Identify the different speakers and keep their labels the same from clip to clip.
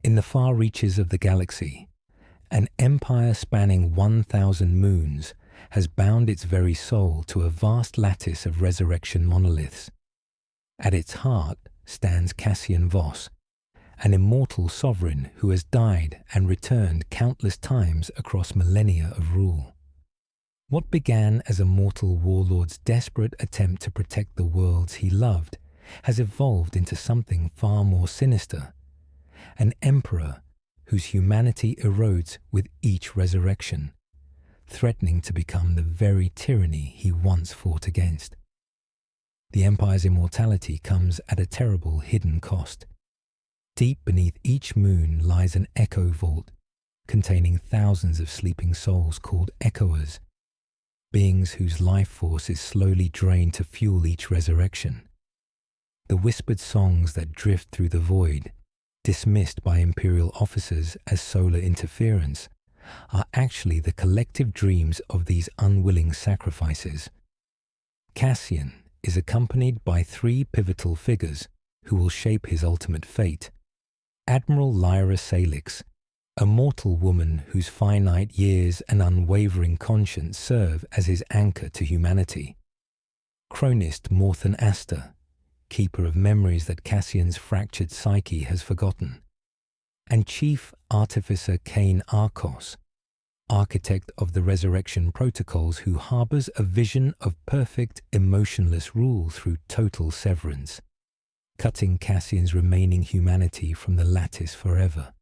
Speaker 1: In the far reaches of the galaxy, an empire spanning 1,000 moons has bound its very soul to a vast lattice of resurrection monoliths. At its heart stands Cassian Voss, an immortal sovereign who has died and returned countless times across millennia of rule. What began as a mortal warlord's desperate attempt to protect the worlds he loved has evolved into something far more sinister, an emperor whose humanity erodes with each resurrection, threatening to become the very tyranny he once fought against. The Empire's immortality comes at a terrible hidden cost. Deep beneath each moon lies an echo vault containing thousands of sleeping souls called echoers, beings whose life force is slowly drained to fuel each resurrection. The whispered songs that drift through the void, dismissed by Imperial officers as solar interference, are actually the collective dreams of these unwilling sacrifices. Cassian is accompanied by three pivotal figures who will shape his ultimate fate. Admiral Lyra Salix, a mortal woman whose finite years and unwavering conscience serve as his anchor to humanity. Chronist Morthan Aster, keeper of memories that Cassian's fractured psyche has forgotten. And Chief Artificer Cain Arcos, architect of the resurrection protocols who harbors a vision of perfect, emotionless rule through total severance, cutting Cassian's remaining humanity from the lattice forever.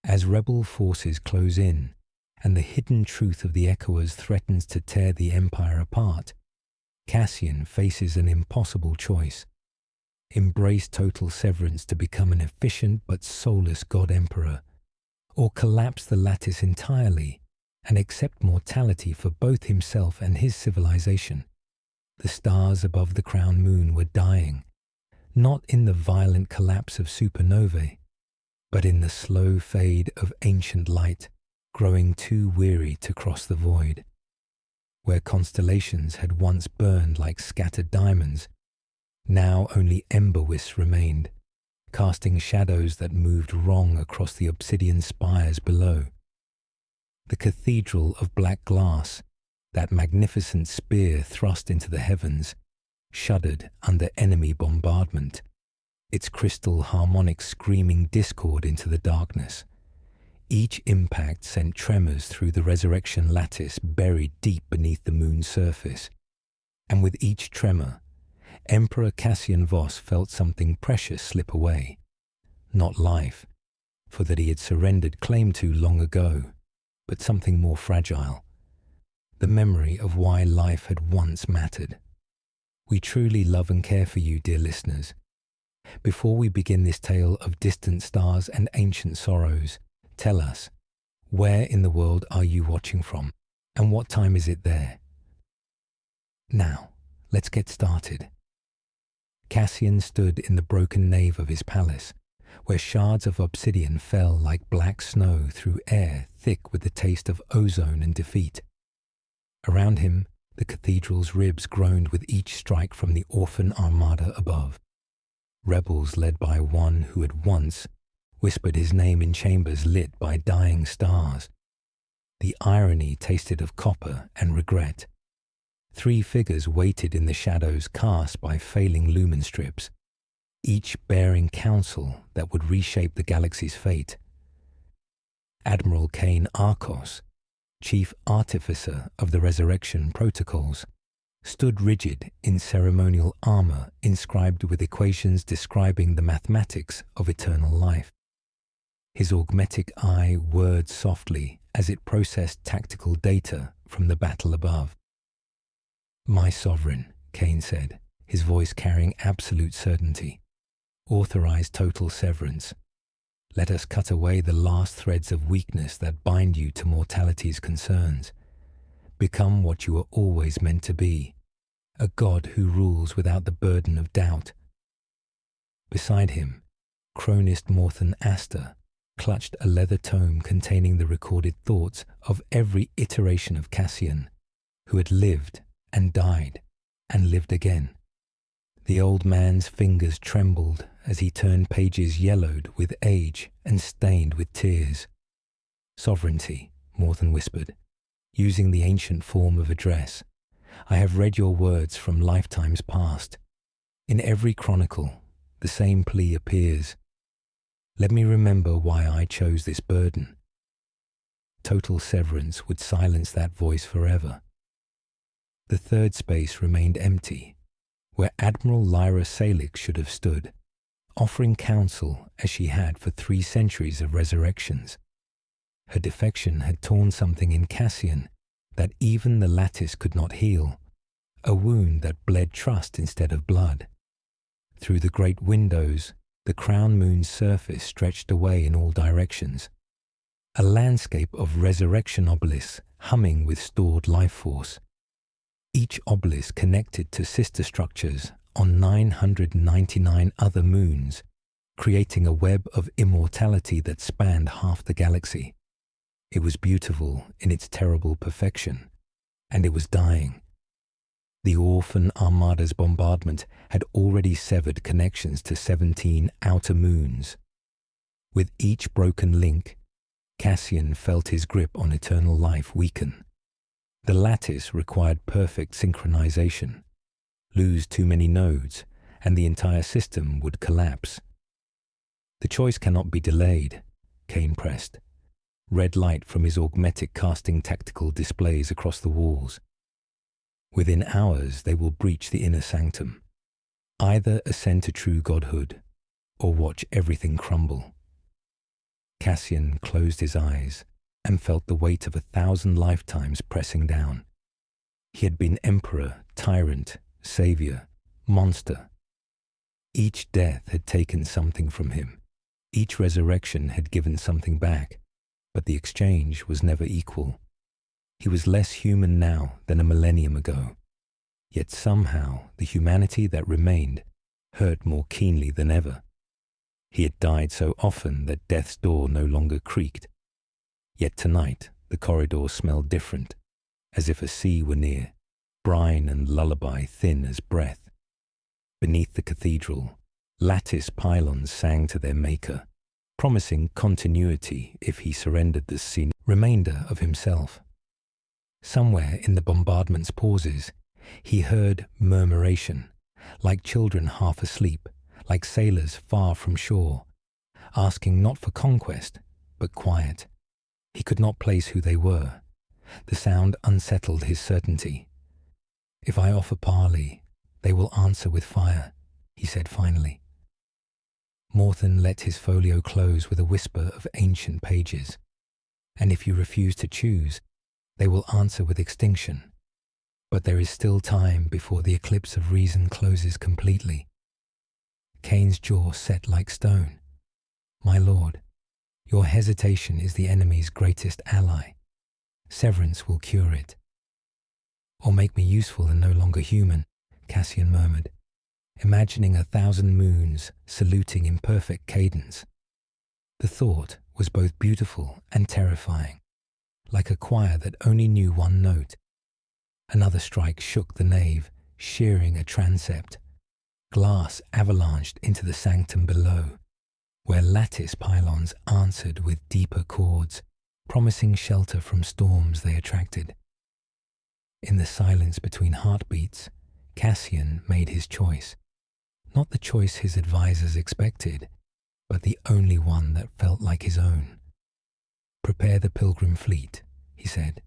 Speaker 1: As rebel forces close in, and the hidden truth of the Echoers threatens to tear the Empire apart, Cassian faces an impossible choice. Embrace total severance to become an efficient but soulless God-Emperor, or collapse the lattice entirely and accept mortality for both himself and his civilization. The stars above the crown moon were dying, not in the violent collapse of supernovae, but in the slow fade of ancient light, growing too weary to cross the void. Where constellations had once burned like scattered diamonds, now only ember wisps remained, casting shadows that moved wrong across the obsidian spires below. The cathedral of black glass, that magnificent spear thrust into the heavens, shuddered under enemy bombardment, its crystal harmonics screaming discord into the darkness. Each impact sent tremors through the resurrection lattice buried deep beneath the moon's surface. And with each tremor, Emperor Cassian Voss felt something precious slip away. Not life, for that he had surrendered claim to long ago, but something more fragile, the memory of why life had once mattered. We truly love and care for you, dear listeners. Before we begin this tale of distant stars and ancient sorrows, tell us, where in the world are you watching from, and what time is it there? Now, let's get started. Cassian stood in the broken nave of his palace, where shards of obsidian fell like black snow through air thick with the taste of ozone and defeat. Around him, the cathedral's ribs groaned with each strike from the orphan armada above. Rebels led by one who had once whispered his name in chambers lit by dying stars. The irony tasted of copper and regret. Three figures waited in the shadows cast by failing lumen strips, each bearing counsel that would reshape the galaxy's fate. Admiral Cain Arcos, Chief Artificer of the Resurrection Protocols, stood rigid in ceremonial armor inscribed with equations describing the mathematics of eternal life. His augmetic eye whirred softly as it processed tactical data from the battle above. "My sovereign," Cain said, his voice carrying absolute certainty, "authorize total severance. Let us cut away the last threads of weakness that bind you to mortality's concerns. Become what you are always meant to be, a god who rules without the burden of doubt." Beside him, Chronist Morthan Aster clutched a leather tome containing the recorded thoughts of every iteration of Cassian, who had lived and died and lived again. The old man's fingers trembled as he turned pages yellowed with age and stained with tears. Sovereignty, Morthen whispered, using the ancient form of address. I have read your words from lifetimes past. In every chronicle, the same plea appears. Let me remember why I chose this burden. Total severance would silence that voice forever. The third space remained empty, where Admiral Lyra Salix should have stood, offering counsel as she had for 3 centuries of resurrections. Her defection had torn something in Cassian that even the lattice could not heal, a wound that bled trust instead of blood. Through the great windows, the crown moon's surface stretched away in all directions, a landscape of resurrection obelisks humming with stored life force, each obelisk connected to sister structures on 999 other moons, creating a web of immortality that spanned half the galaxy. It was beautiful in its terrible perfection, and it was dying. The Orphan Armada's bombardment had already severed connections to 17 outer moons. With each broken link, Cassian felt his grip on eternal life weaken. The lattice required perfect synchronization. Lose too many nodes, and the entire system would collapse. The choice cannot be delayed, Kane pressed. Red light from his augmetic casting tactical displays across the walls. Within hours they will breach the inner sanctum. Either ascend to true godhood, or watch everything crumble. Cassian closed his eyes and felt the weight of 1,000 lifetimes pressing down. He had been emperor, tyrant, savior, monster. Each death had taken something from him. Each resurrection had given something back, but the exchange was never equal. He was less human now than a millennium ago. Yet somehow the humanity that remained hurt more keenly than ever. He had died so often that death's door no longer creaked. Yet tonight the corridor smelled different, as if a sea were near, brine and lullaby thin as breath. Beneath the cathedral, lattice pylons sang to their maker, promising continuity if he surrendered the remainder of himself. Somewhere in the bombardment's pauses, he heard murmuration, like children half asleep, like sailors far from shore, asking not for conquest, but quiet. He could not place who they were. The sound unsettled his certainty. If I offer parley, they will answer with fire, he said finally. Morthen let his folio close with a whisper of ancient pages. And if you refuse to choose, they will answer with extinction. But there is still time before the eclipse of reason closes completely. Kane's jaw set like stone. My lord, your hesitation is the enemy's greatest ally. Severance will cure it. Or make me useful and no longer human, Cassian murmured, imagining 1,000 moons saluting in perfect cadence. The thought was both beautiful and terrifying, like a choir that only knew one note. Another strike shook the nave, shearing a transept. Glass avalanched into the sanctum below, where lattice pylons answered with deeper chords, promising shelter from storms they attracted. In the silence between heartbeats, Cassian made his choice. Not the choice his advisors expected, but the only one that felt like his own. Prepare the pilgrim fleet, he said,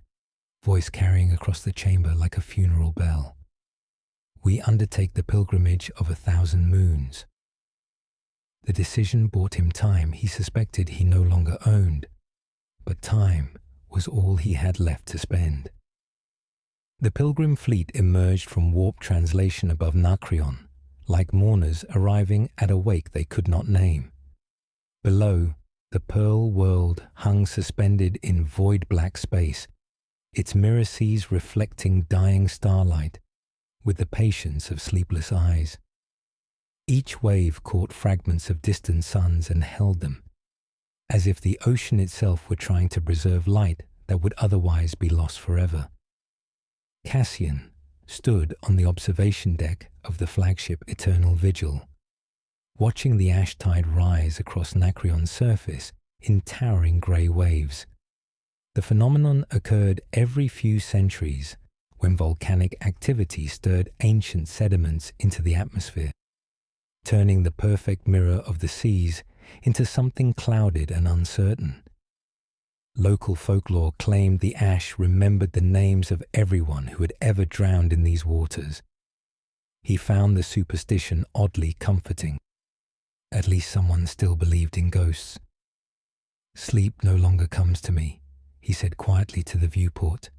Speaker 1: voice carrying across the chamber like a funeral bell. We undertake the pilgrimage of 1,000 moons. The decision bought him time he suspected he no longer owned, but time was all he had left to spend. The pilgrim fleet emerged from warp translation above Nacrion, like mourners arriving at a wake they could not name. Below, the pearl world hung suspended in void-black space, its mirror seas reflecting dying starlight with the patience of sleepless eyes. Each wave caught fragments of distant suns and held them, as if the ocean itself were trying to preserve light that would otherwise be lost forever. Cassian stood on the observation deck of the flagship Eternal Vigil. watching the ash tide rise across Nakrion's surface in towering grey waves. The phenomenon occurred every few centuries when volcanic activity stirred ancient sediments into the atmosphere, turning the perfect mirror of the seas into something clouded and uncertain. Local folklore claimed the ash remembered the names of everyone who had ever drowned in these waters. He found the superstition oddly comforting. At least someone still believed in ghosts. "Sleep no longer comes to me," he said quietly to the viewport,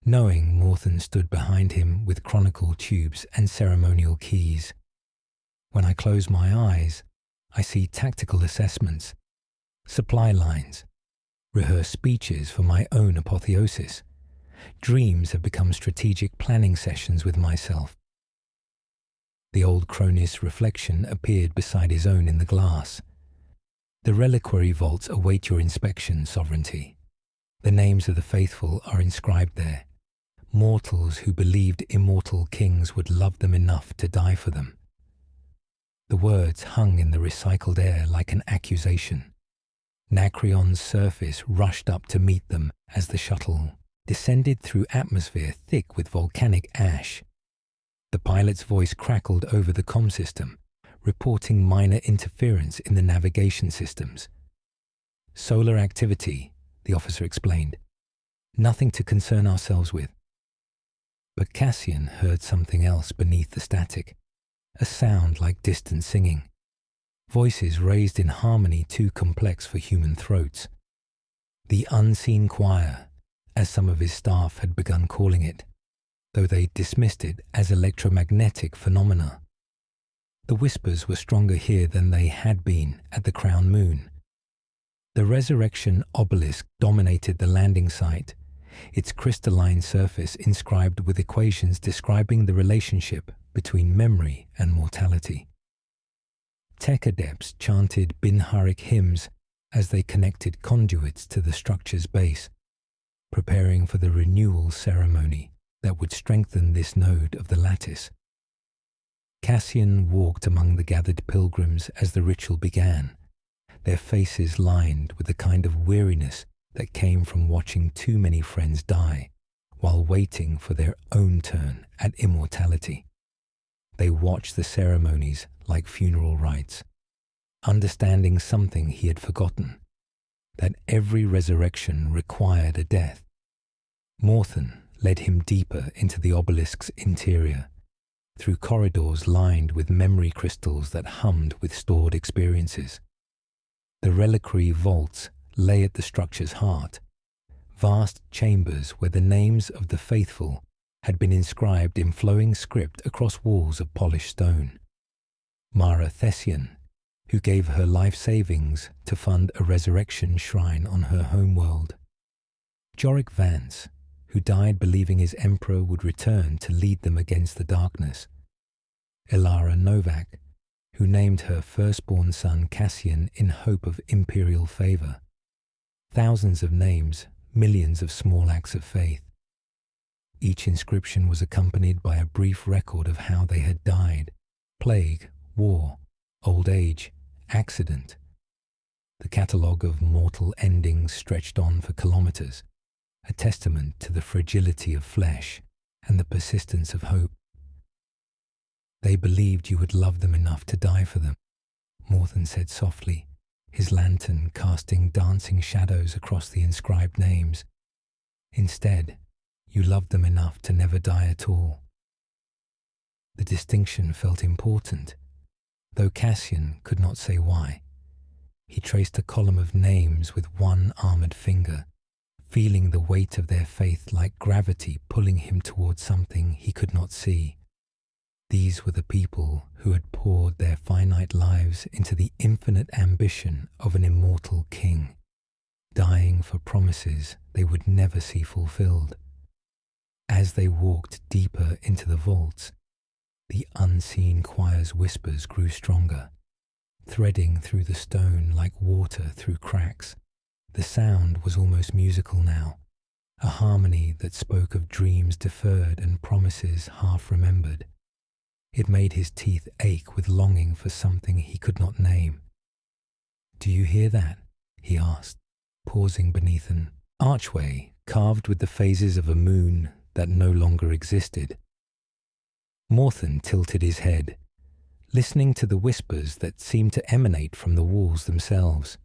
Speaker 1: knowing Morthen stood behind him with chronicle tubes and ceremonial keys. "When I close my eyes, I see tactical assessments, supply lines, rehearse speeches for my own apotheosis. Dreams have become strategic planning sessions with myself." The old crony's reflection appeared beside his own in the glass. "The reliquary vaults await your inspection, Sovereignty. The names of the faithful are inscribed there. Mortals who believed immortal kings would love them enough to die for them." The words hung in the recycled air like an accusation. Nakrion's surface rushed up to meet them as the shuttle descended through atmosphere thick with volcanic ash. The pilot's voice crackled over the comm system, reporting minor interference in the navigation systems. "Solar activity," the officer explained. "Nothing to concern ourselves with." But Cassian heard something else beneath the static, a sound like distant singing, voices raised in harmony too complex for human throats. The unseen choir, as some of his staff had begun calling it, though they dismissed it as electromagnetic phenomena. The whispers were stronger here than they had been at the Crown Moon. The resurrection obelisk dominated the landing site, its crystalline surface inscribed with equations describing the relationship between memory and mortality. Tech adepts chanted Binharic hymns as they connected conduits to the structure's base, preparing for the renewal ceremony that would strengthen this node of the lattice. Cassian walked among the gathered pilgrims as the ritual began, their faces lined with the kind of weariness that came from watching too many friends die while waiting for their own turn at immortality. They watched the ceremonies like funeral rites, understanding something he had forgotten, that every resurrection required a death. Morthen led him deeper into the obelisk's interior, through corridors lined with memory crystals that hummed with stored experiences. The reliquary vaults lay at the structure's heart, vast chambers where the names of the faithful had been inscribed in flowing script across walls of polished stone. Mara Thessian, who gave her life savings to fund a resurrection shrine on her homeworld. Jorik Vance, who died believing his emperor would return to lead them against the darkness. Ilara Novak, who named her firstborn son Cassian in hope of imperial favor. Thousands of names, millions of small acts of faith. Each inscription was accompanied by a brief record of how they had died: plague, war, old age, accident. The catalogue of mortal endings stretched on for kilometers, a testament to the fragility of flesh and the persistence of hope. "They believed you would love them enough to die for them," Morthen said softly, his lantern casting dancing shadows across the inscribed names. "Instead, you loved them enough to never die at all." The distinction felt important, though Cassian could not say why. He traced a column of names with one armored finger, feeling the weight of their faith like gravity pulling him towards something he could not see. These were the people who had poured their finite lives into the infinite ambition of an immortal king, dying for promises they would never see fulfilled. As they walked deeper into the vaults, the unseen choir's whispers grew stronger, threading through the stone like water through cracks. The sound was almost musical now, a harmony that spoke of dreams deferred and promises half remembered. It made his teeth ache with longing for something he could not name. "Do you hear that?" he asked, pausing beneath an archway carved with the phases of a moon that no longer existed. Morthen tilted his head, listening to the whispers that seemed to emanate from the walls themselves.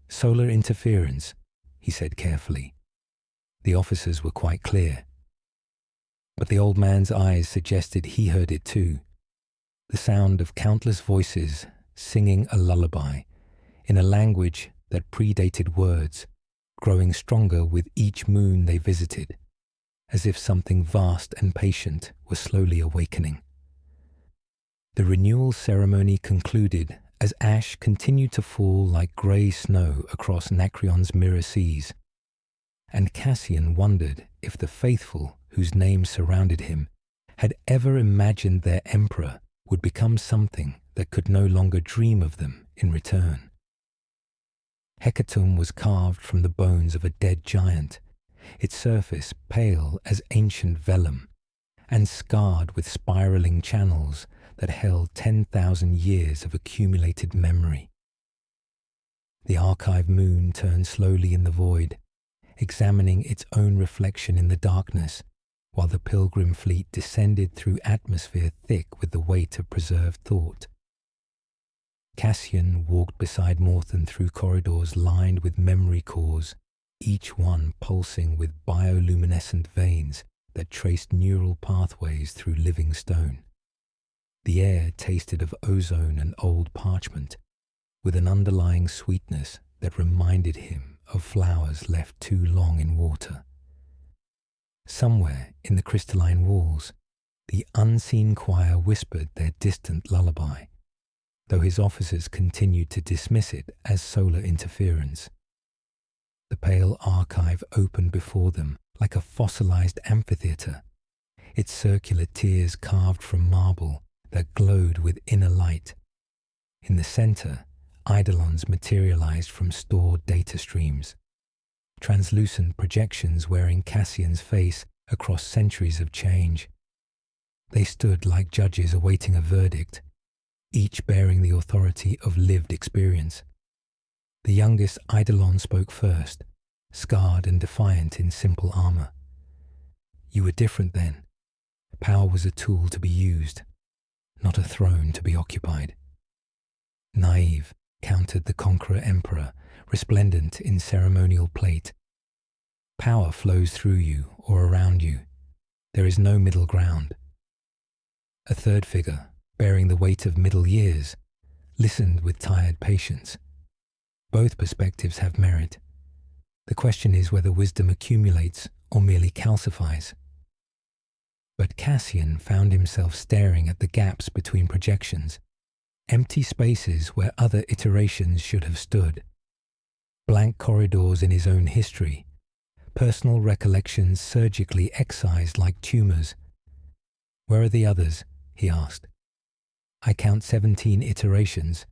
Speaker 1: "Solar interference," he said carefully. The officers were quite clear. But the old man's eyes suggested he heard it too. The sound of countless voices singing a lullaby in a language that predated words, growing stronger with each moon they visited, as if something vast and patient was slowly awakening. The renewal ceremony concluded as ash continued to fall like grey snow across Nakrion's mirror seas, and Cassian wondered if the faithful whose names surrounded him had ever imagined their emperor would become something that could no longer dream of them in return. Hecatomb was carved from the bones of a dead giant, its surface pale as ancient vellum, and scarred with spiraling channels that held 10,000 years of accumulated memory. The archive moon turned slowly in the void, examining its own reflection in the darkness, while the pilgrim fleet descended through atmosphere thick with the weight of preserved thought. Cassian walked beside Morthen through corridors lined with memory cores, each one pulsing with bioluminescent veins that traced neural pathways through living stone. The air tasted of ozone and old parchment, with an underlying sweetness that reminded him of flowers left too long in water. Somewhere in the crystalline walls, the unseen choir whispered their distant lullaby, though his officers continued to dismiss it as solar interference. The pale archive opened before them like a fossilized amphitheater, its circular tiers carved from marble that glowed with inner light. In the center, eidolons materialized from stored data streams, translucent projections wearing Cassian's face across centuries of change. They stood like judges awaiting a verdict, each bearing the authority of lived experience. The youngest eidolon spoke first, scarred and defiant in simple armor. "You were different then. Power was a tool to be used, not a throne to be occupied." "Naive," countered the conqueror emperor, resplendent in ceremonial plate. "Power flows through you or around you. There is no middle ground." A third figure, bearing the weight of middle years, listened with tired patience. Both perspectives have merit. The question is whether wisdom accumulates or merely calcifies. But Cassian found himself staring at the gaps between projections, empty spaces where other iterations should have stood, blank corridors in his own history, personal recollections surgically excised like tumors. "Where are the others?" he asked. "I count 17 iterations,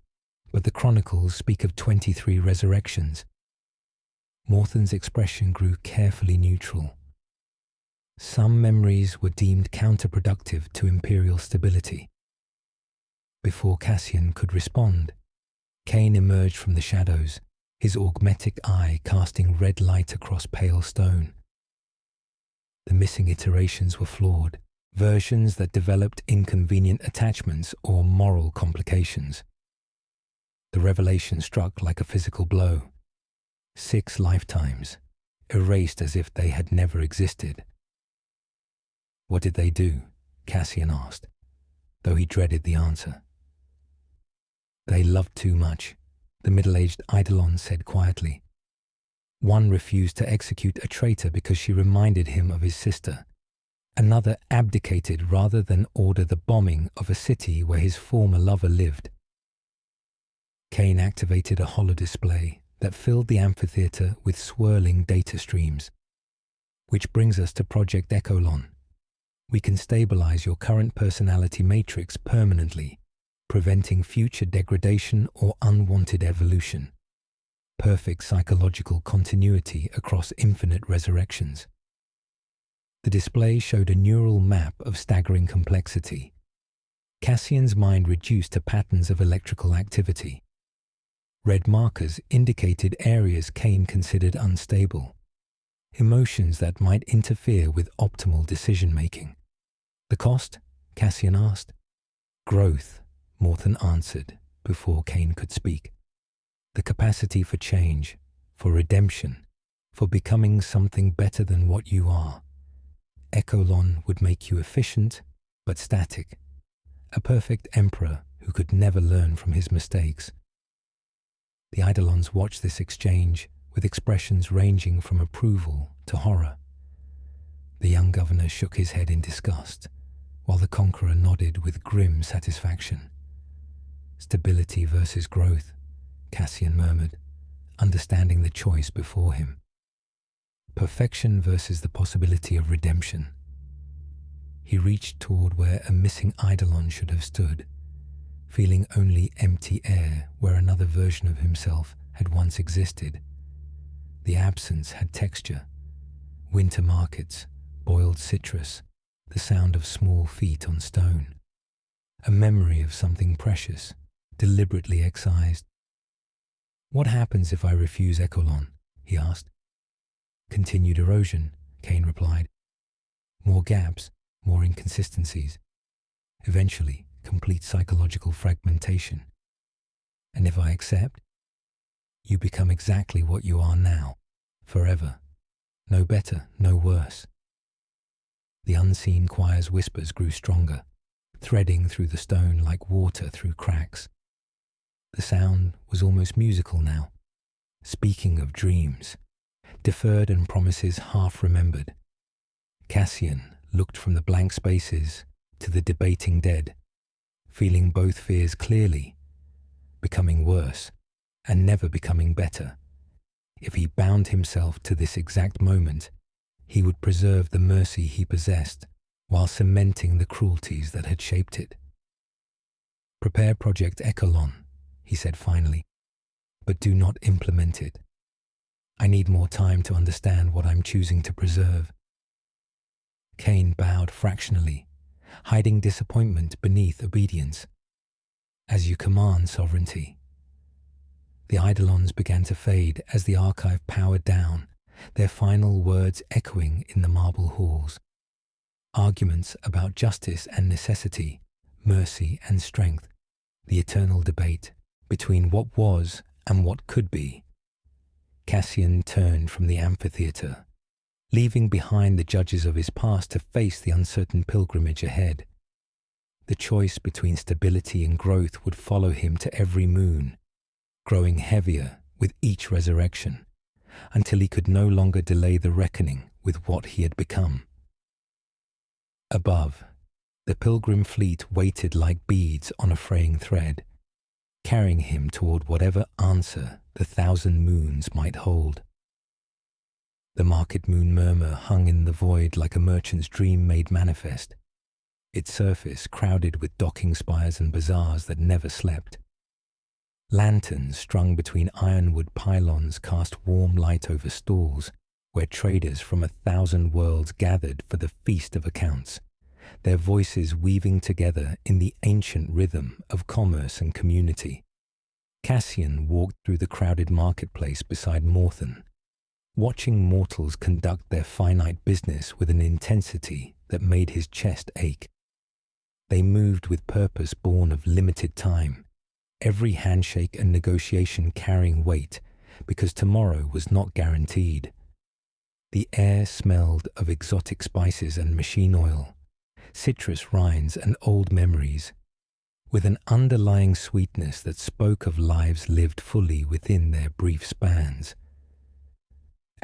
Speaker 1: but the chronicles speak of 23 resurrections." Morthen's expression grew carefully neutral. Some memories were deemed counterproductive to imperial stability. Before Cassian could respond, Cain emerged from the shadows, his augmetic eye casting red light across pale stone. The missing iterations were flawed, versions that developed inconvenient attachments or moral complications. The revelation struck like a physical blow. 6 lifetimes, erased as if they had never existed. "What did they do?" Cassian asked, though he dreaded the answer. "They loved too much," the middle-aged eidolon said quietly. One refused to execute a traitor because she reminded him of his sister. Another abdicated rather than order the bombing of a city where his former lover lived. Cain activated a holodisplay that filled the amphitheater with swirling data streams. "Which brings us to Project Echolon. We can stabilize your current personality matrix permanently, preventing future degradation or unwanted evolution. Perfect psychological continuity across infinite resurrections." The display showed a neural map of staggering complexity, Cassian's mind reduced to patterns of electrical activity. Red markers indicated areas Kane considered unstable, emotions that might interfere with optimal decision-making. The cost? Cassian asked. Growth, Morton answered before Kane could speak. The capacity for change, for redemption, for becoming something better than what you are. Echolon would make you efficient, but static. A perfect emperor who could never learn from his mistakes. The Eidolons watched this exchange with expressions ranging from approval to horror. The young governor shook his head in disgust, while the conqueror nodded with grim satisfaction. Stability versus growth, Cassian murmured, understanding the choice before him. Perfection versus the possibility of redemption. He reached toward where a missing Eidolon should have stood, feeling only empty air where another version of himself had once existed. The absence had texture, winter markets, boiled citrus, the sound of small feet on stone. A memory of something precious, deliberately excised. What happens if I refuse Echolon? He asked. Continued erosion, Kane replied. More gaps, more inconsistencies. Eventually, complete psychological fragmentation. And if I accept, you become exactly what you are now, forever. No better, no worse. The unseen choir's whispers grew stronger, threading through the stone like water through cracks. The sound was almost musical now, speaking of dreams, deferred and promises half remembered. Cassian looked from the blank spaces to the debating dead, feeling both fears clearly, becoming worse and never becoming better. If he bound himself to this exact moment, he would preserve the mercy he possessed while cementing the cruelties that had shaped it. Prepare Project Echolon, he said finally, but do not implement it. I need more time to understand what I'm choosing to preserve. Kane bowed fractionally, hiding disappointment beneath obedience. As you command, sovereignty. The Eidolons began to fade as the archive powered down, their final words echoing in the marble halls. Arguments about justice and necessity, mercy and strength, the eternal debate between what was and what could be. Cassian turned from the amphitheatre, leaving behind the judges of his past to face the uncertain pilgrimage ahead. The choice between stability and growth would follow him to every moon, growing heavier with each resurrection, until he could no longer delay the reckoning with what he had become. Above, the pilgrim fleet waited like beads on a fraying thread, carrying him toward whatever answer the 1,000 moons might hold. The market moon murmur hung in the void like a merchant's dream made manifest, its surface crowded with docking spires and bazaars that never slept. Lanterns strung between ironwood pylons cast warm light over stalls where traders from 1,000 worlds gathered for the feast of accounts, their voices weaving together in the ancient rhythm of commerce and community. Cassian walked through the crowded marketplace beside Morton, watching mortals conduct their finite business with an intensity that made his chest ache. They moved with purpose born of limited time, every handshake and negotiation carrying weight, because tomorrow was not guaranteed. The air smelled of exotic spices and machine oil, citrus rinds and old memories, with an underlying sweetness that spoke of lives lived fully within their brief spans.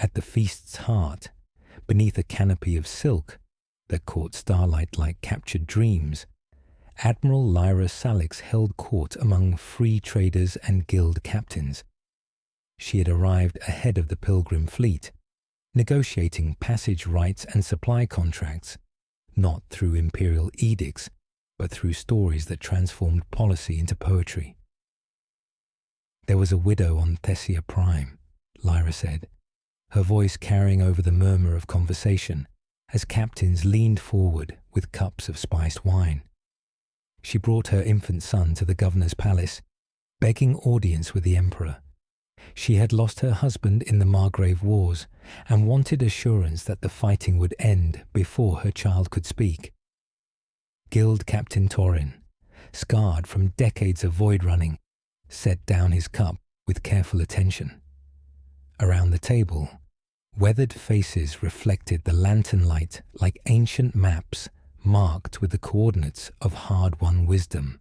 Speaker 1: At the feast's heart, beneath a canopy of silk that caught starlight like captured dreams, Admiral Lyra Salix held court among free traders and guild captains. She had arrived ahead of the pilgrim fleet, negotiating passage rights and supply contracts, not through imperial edicts, but through stories that transformed policy into poetry. There was a widow on Thessia Prime, Lyra said, her voice carrying over the murmur of conversation as captains leaned forward with cups of spiced wine. She brought her infant son to the governor's palace, begging audience with the emperor. She had lost her husband in the Margrave Wars and wanted assurance that the fighting would end before her child could speak. Guild Captain Torin, scarred from decades of void running, set down his cup with careful attention. Around the table, weathered faces reflected the lantern light like ancient maps marked with the coordinates of hard-won wisdom.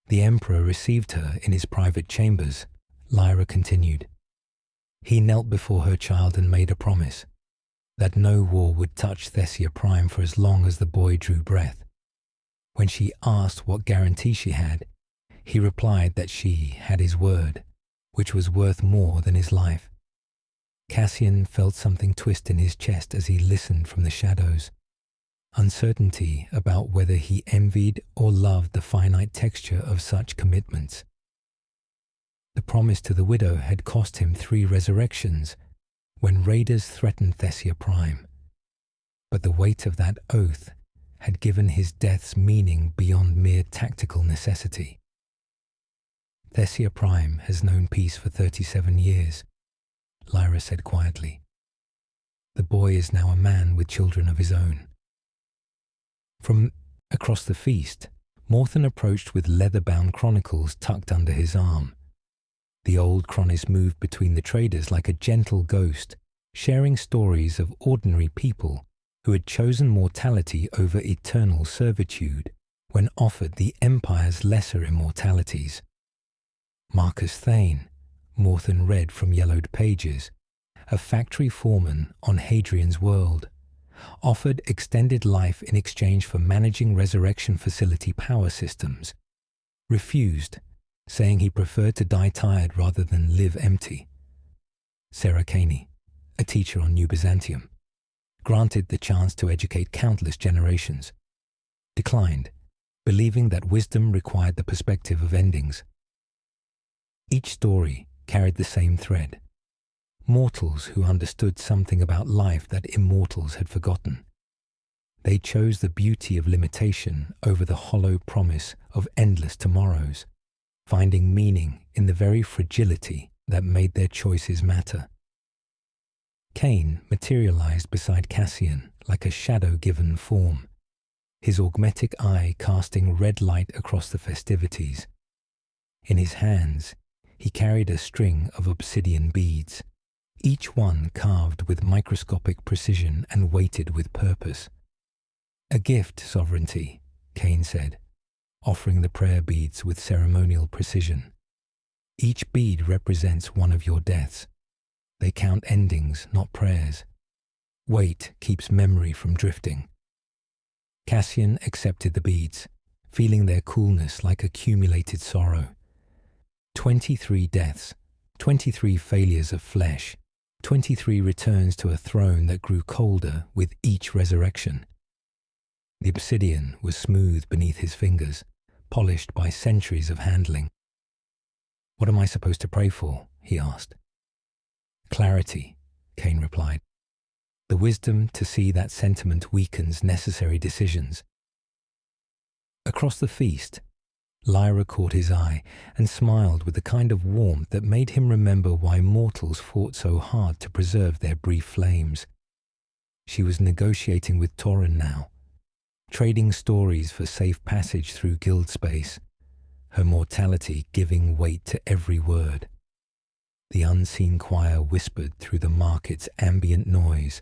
Speaker 1: The emperor received her in his private chambers. Lyra continued. He knelt before her child and made a promise that no war would touch Thessia Prime for as long as the boy drew breath. When she asked what guarantee she had, he replied that she had his word, which was worth more than his life. Cassian felt something twist in his chest as he listened from the shadows. Uncertainty about whether he envied or loved the finite texture of such commitments. The promise to the widow had cost him 3 resurrections when raiders threatened Thessia Prime. But the weight of that oath had given his deaths meaning beyond mere tactical necessity. Thessia Prime has known peace for 37 years, Lyra said quietly. The boy is now a man with children of his own. From across the feast, Morthen approached with leather-bound chronicles tucked under his arm. The old chronist moved between the traders like a gentle ghost, sharing stories of ordinary people who had chosen mortality over eternal servitude when offered the Empire's lesser immortalities. Marcus Thane, Morthen read from yellowed pages, a factory foreman on Hadrian's world, offered extended life in exchange for managing resurrection facility power systems, refused, saying he preferred to die tired rather than live empty. Sarah Caney, a teacher on New Byzantium, granted the chance to educate countless generations, declined, believing that wisdom required the perspective of endings. Each story carried the same thread. Mortals who understood something about life that immortals had forgotten. They chose the beauty of limitation over the hollow promise of endless tomorrows, finding meaning in the very fragility that made their choices matter. Cain materialized beside Cassian like a shadow-given form, his augmetic eye casting red light across the festivities. In his hands, he carried a string of obsidian beads, each one carved with microscopic precision and weighted with purpose. A gift, Sovereignty, Cain said, offering the prayer beads with ceremonial precision. Each bead represents one of your deaths. They count endings, not prayers. Weight keeps memory from drifting. Cassian accepted the beads, feeling their coolness like accumulated sorrow. 23 deaths, 23 failures of flesh, 23 returns to a throne that grew colder with each resurrection. The obsidian was smooth beneath his fingers, polished by centuries of handling. What am I supposed to pray for? He asked. Clarity, Cain replied. The wisdom to see that sentiment weakens necessary decisions. Across the feast, Lyra caught his eye and smiled with the kind of warmth that made him remember why mortals fought so hard to preserve their brief flames. She was negotiating with Torin now, trading stories for safe passage through guild space, her mortality giving weight to every word. The unseen choir whispered through the market's ambient noise,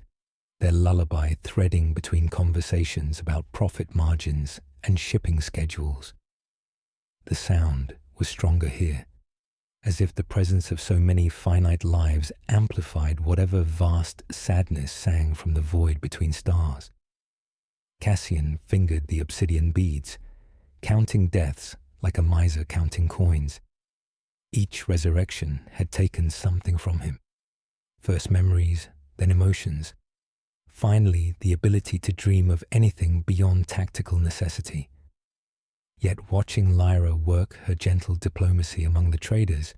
Speaker 1: their lullaby threading between conversations about profit margins and shipping schedules. The sound was stronger here, as if the presence of so many finite lives amplified whatever vast sadness sang from the void between stars. Cassian fingered the obsidian beads, counting deaths like a miser counting coins. Each resurrection had taken something from him. First memories, then emotions. Finally, the ability to dream of anything beyond tactical necessity. Yet watching Lyra work her gentle diplomacy among the traders,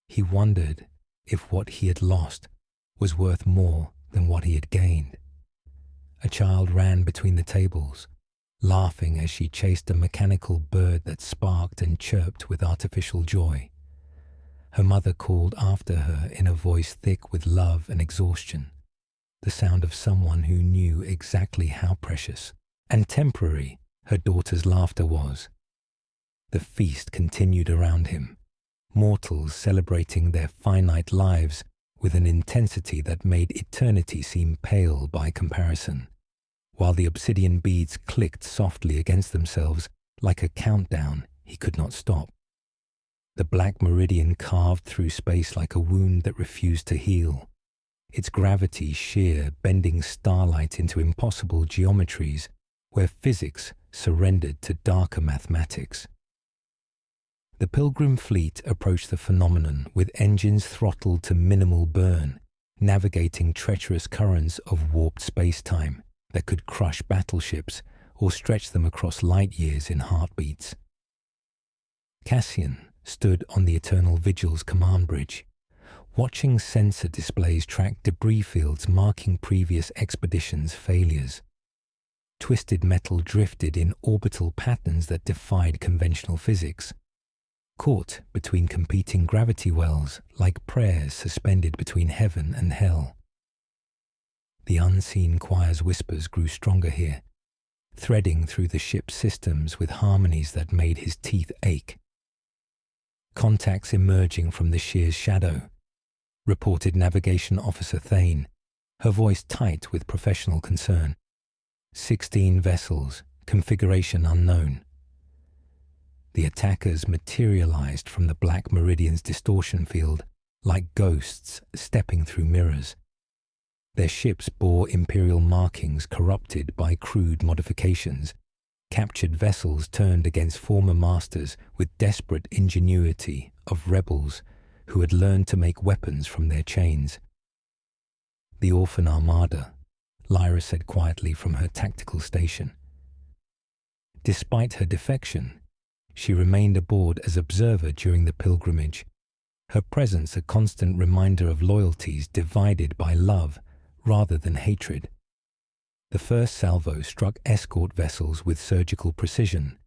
Speaker 1: he wondered if what he had lost was worth more than what he had gained. A child ran between the tables, laughing as she chased a mechanical bird that sparked and chirped with artificial joy. Her mother called after her in a voice thick with love and exhaustion, the sound of someone who knew exactly how precious and temporary her daughter's laughter was. The feast continued around him, mortals celebrating their finite lives with an intensity that made eternity seem pale by comparison, while the obsidian beads clicked softly against themselves like a countdown he could not stop. The black meridian carved through space like a wound that refused to heal, its gravity sheer, bending starlight into impossible geometries where physics surrendered to darker mathematics. The pilgrim fleet approached the phenomenon with engines throttled to minimal burn, navigating treacherous currents of warped space-time that could crush battleships or stretch them across light years in heartbeats. Cassian stood on the Eternal Vigil's command bridge, watching sensor displays track debris fields marking previous expeditions' failures. Twisted metal drifted in orbital patterns that defied conventional physics, caught between competing gravity wells like prayers suspended between heaven and hell. The unseen choir's whispers grew stronger here, threading through the ship's systems with harmonies that made his teeth ache. Contacts emerging from the shear's shadow, reported Navigation Officer Thane, her voice tight with professional concern. 16 vessels, configuration unknown. The attackers materialized from the Black Meridian's distortion field like ghosts stepping through mirrors. Their ships bore Imperial markings corrupted by crude modifications. Captured vessels turned against former masters with desperate ingenuity of rebels who had learned to make weapons from their chains. The Orphan Armada, Lyra said quietly from her tactical station. Despite her defection, she remained aboard as observer during the pilgrimage, her presence a constant reminder of loyalties divided by love rather than hatred. The first salvo struck escort vessels with surgical precision,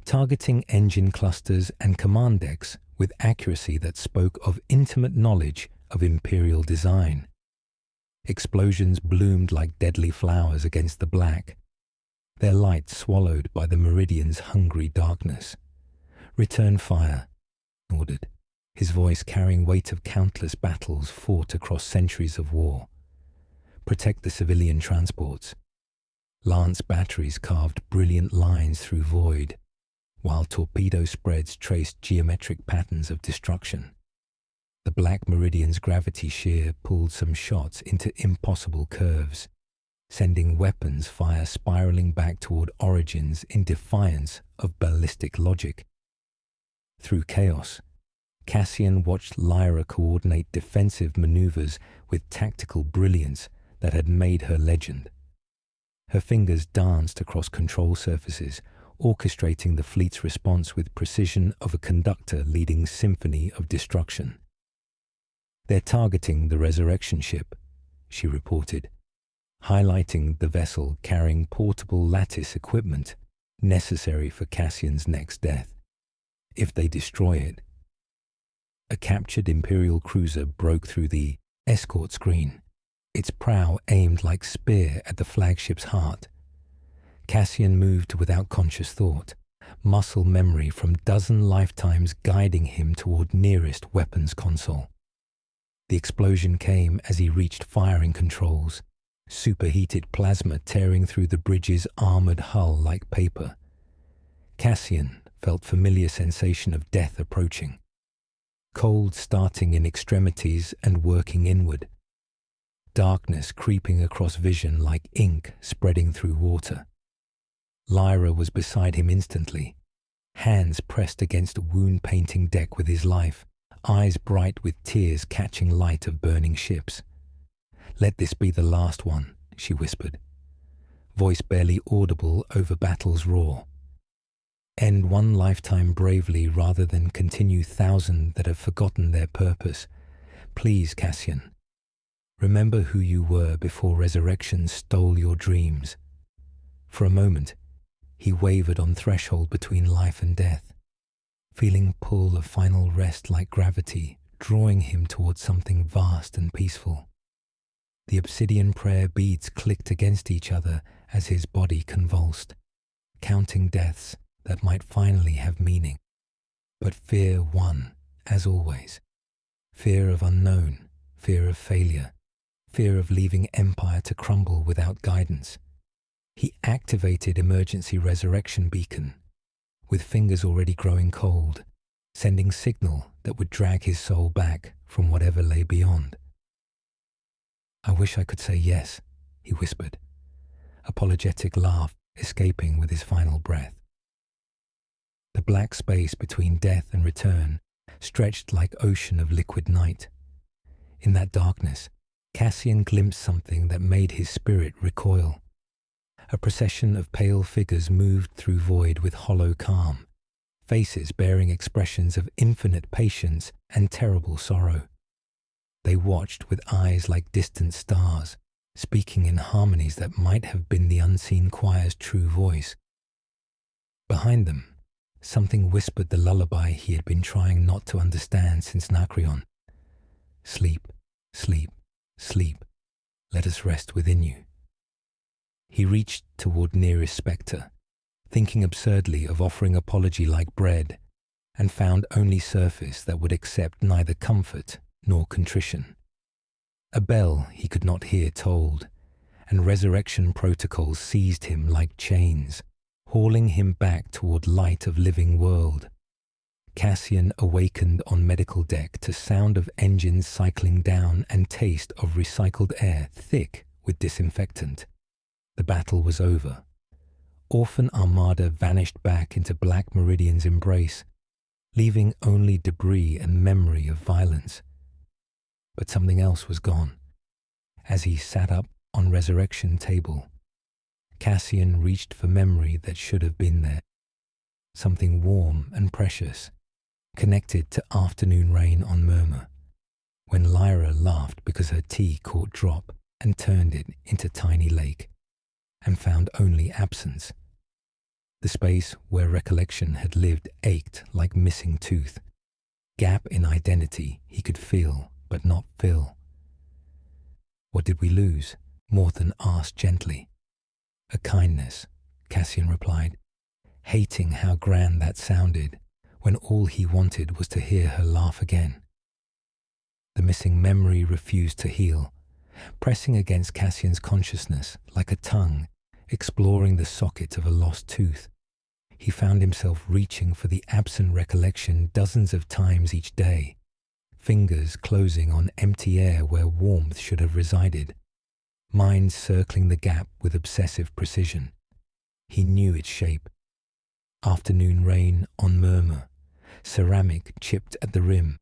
Speaker 1: targeting engine clusters and command decks with accuracy that spoke of intimate knowledge of Imperial design. Explosions bloomed like deadly flowers against the black, their light swallowed by the Meridian's hungry darkness. "Return fire," ordered, his voice carrying weight of countless battles fought across centuries of war. "Protect the civilian transports." Lance batteries carved brilliant lines through void, while torpedo spreads traced geometric patterns of destruction. The Black Meridian's gravity shear pulled some shots into impossible curves, sending weapons fire spiraling back toward origins in defiance of ballistic logic. Through chaos, Cassian watched Lyra coordinate defensive maneuvers with tactical brilliance that had made her legend. Her fingers danced across control surfaces, orchestrating the fleet's response with precision of a conductor leading symphony of destruction. "They're targeting the resurrection ship," she reported, highlighting the vessel carrying portable lattice equipment necessary for Cassian's next death. "If they destroy it." A captured Imperial cruiser broke through the escort screen, its prow aimed like spear at the flagship's heart. Cassian moved without conscious thought, muscle memory from dozen lifetimes guiding him toward nearest weapons console. The explosion came as he reached firing controls, superheated plasma tearing through the bridge's armored hull like paper. Cassian felt familiar sensation of death approaching, cold starting in extremities and working inward, darkness creeping across vision like ink spreading through water. Lyra was beside him instantly, hands pressed against a wound-painting deck with his life, eyes bright with tears catching light of burning ships. "Let this be the last one," she whispered, voice barely audible over battle's roar. "End one lifetime bravely rather than continue thousands that have forgotten their purpose. Please, Cassian. Remember who you were before resurrection stole your dreams." For a moment, He wavered on threshold between life and death, feeling pull of final rest like gravity, drawing him towards something vast and peaceful. The obsidian prayer beads clicked against each other as his body convulsed, counting deaths that might finally have meaning. But fear won, as always. Fear of unknown, fear of failure, fear of leaving empire to crumble without guidance. He activated emergency resurrection beacon, with fingers already growing cold, sending signal that would drag his soul back from whatever lay beyond. "I wish I could say yes," he whispered, apologetic laugh escaping with his final breath. The black space between death and return stretched like ocean of liquid night. In that darkness, Cassian glimpsed something that made his spirit recoil. A procession of pale figures moved through void with hollow calm, faces bearing expressions of infinite patience and terrible sorrow. They watched with eyes like distant stars, speaking in harmonies that might have been the unseen choir's true voice. Behind them, something whispered the lullaby he had been trying not to understand since Narration. "Sleep, sleep, sleep. Let us rest within you." He reached toward nearest spectre, thinking absurdly of offering apology like bread, and found only surface that would accept neither comfort nor contrition. A bell he could not hear tolled, and resurrection protocols seized him like chains, hauling him back toward light of living world. Cassian awakened on medical deck to sound of engines cycling down and taste of recycled air thick with disinfectant. The battle was over. Orphan Armada vanished back into Black Meridian's embrace, leaving only debris and memory of violence. But something else was gone. As he sat up on resurrection table, Cassian reached for memory that should have been there. Something warm and precious, connected to afternoon rain on Murmur, when Lyra laughed because her tea caught drop and turned it into tiny lake, and found only absence. The space where recollection had lived ached like missing tooth. Gap in identity he could feel but not fill. "What did we lose?" Morthen asked gently. "A kindness," Cassian replied, hating how grand that sounded when all he wanted was to hear her laugh again. The missing memory refused to heal, pressing against Cassian's consciousness like a tongue exploring the socket of a lost tooth. He found himself reaching for the absent recollection dozens of times each day, fingers closing on empty air where warmth should have resided, mind circling the gap with obsessive precision. He knew its shape. Afternoon rain on Murmur, ceramic chipped at the rim,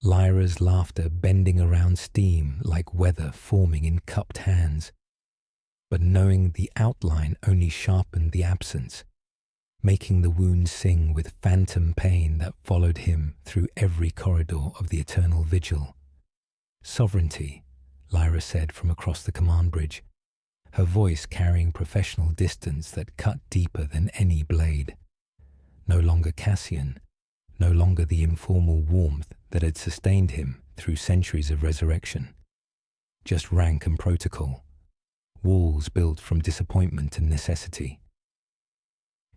Speaker 1: Lyra's laughter bending around steam like weather forming in cupped hands. But knowing the outline only sharpened the absence, making the wound sing with phantom pain that followed him through every corridor of the eternal vigil. "Sovereignty," Lyra said from across the command bridge, her voice carrying professional distance that cut deeper than any blade. No longer Cassian, no longer the informal warmth that had sustained him through centuries of resurrection. Just rank and protocol, walls built from disappointment and necessity.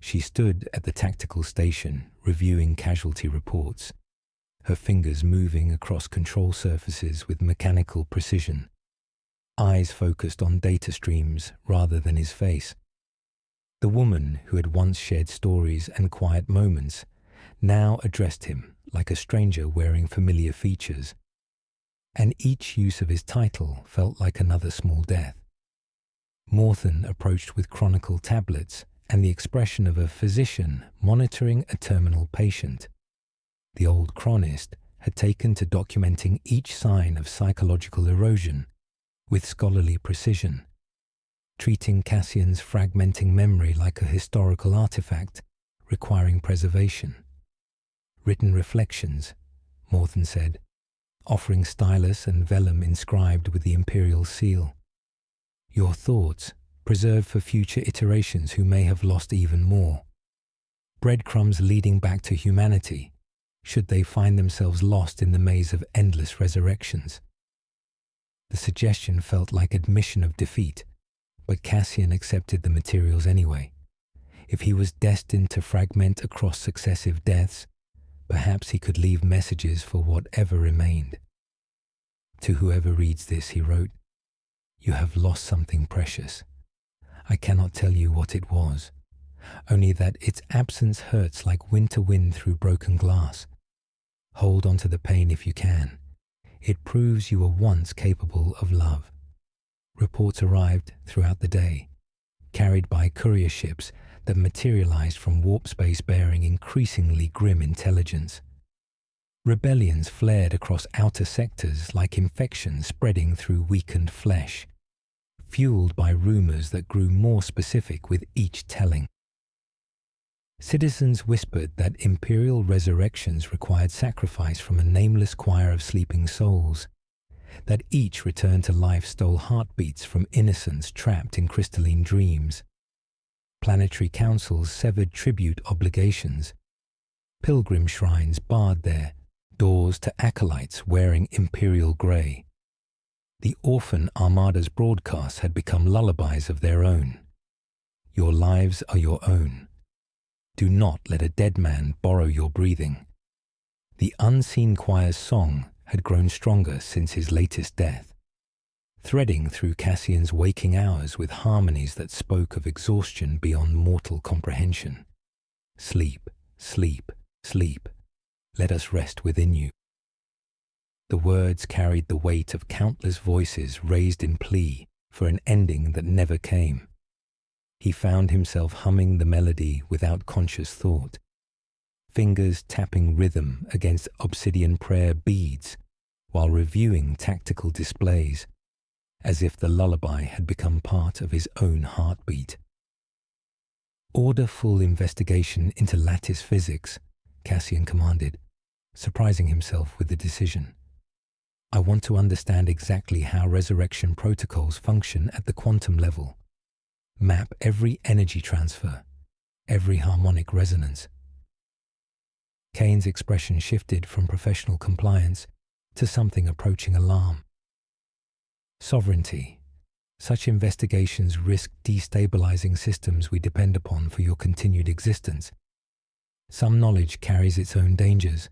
Speaker 1: She stood at the tactical station reviewing casualty reports, her fingers moving across control surfaces with mechanical precision, eyes focused on data streams rather than his face. The woman who had once shared stories and quiet moments now addressed him like a stranger wearing familiar features, and each use of his title felt like another small death. Morthen approached with chronicle tablets and the expression of a physician monitoring a terminal patient. The old chronist had taken to documenting each sign of psychological erosion with scholarly precision, treating Cassian's fragmenting memory like a historical artifact requiring preservation. "Written reflections," Morthen said, offering stylus and vellum inscribed with the imperial seal. "Your thoughts, preserved for future iterations who may have lost even more. Breadcrumbs leading back to humanity, should they find themselves lost in the maze of endless resurrections. The suggestion felt like admission of defeat, but Cassian accepted the materials anyway. If he was destined to fragment across successive deaths, perhaps he could leave messages for whatever remained. To whoever reads this, he wrote, "You have lost something precious. I cannot tell you what it was, only that its absence hurts like winter wind through broken glass. Hold on to the pain if you can. It proves you were once capable of love." Reports arrived throughout the day, carried by courier ships that materialized from warp space bearing increasingly grim intelligence. Rebellions flared across outer sectors like infections spreading through weakened flesh, fueled by rumors that grew more specific with each telling. Citizens whispered that imperial resurrections required sacrifice from a nameless choir of sleeping souls, that each return to life stole heartbeats from innocents trapped in crystalline dreams. Planetary councils severed tribute obligations. Pilgrim shrines barred their doors to acolytes wearing imperial grey. The orphan armada's broadcasts had become lullabies of their own. Your lives are your own. Do not let a dead man borrow your breathing. The unseen choir's song had grown stronger since his latest death, threading through Cassian's waking hours with harmonies that spoke of exhaustion beyond mortal comprehension. Sleep, sleep, sleep. Let us rest within you. The words carried the weight of countless voices raised in plea for an ending that never came. He found himself humming the melody without conscious thought, fingers tapping rhythm against obsidian prayer beads while reviewing tactical displays, as if the lullaby had become part of his own heartbeat. "Order full investigation into lattice physics," Cassian commanded, surprising himself with the decision. "I want to understand exactly how resurrection protocols function at the quantum level. Map every energy transfer, every harmonic resonance." Kane's expression shifted from professional compliance to something approaching alarm. "Sovereignty. Such investigations risk destabilizing systems we depend upon for your continued existence. Some knowledge carries its own dangers."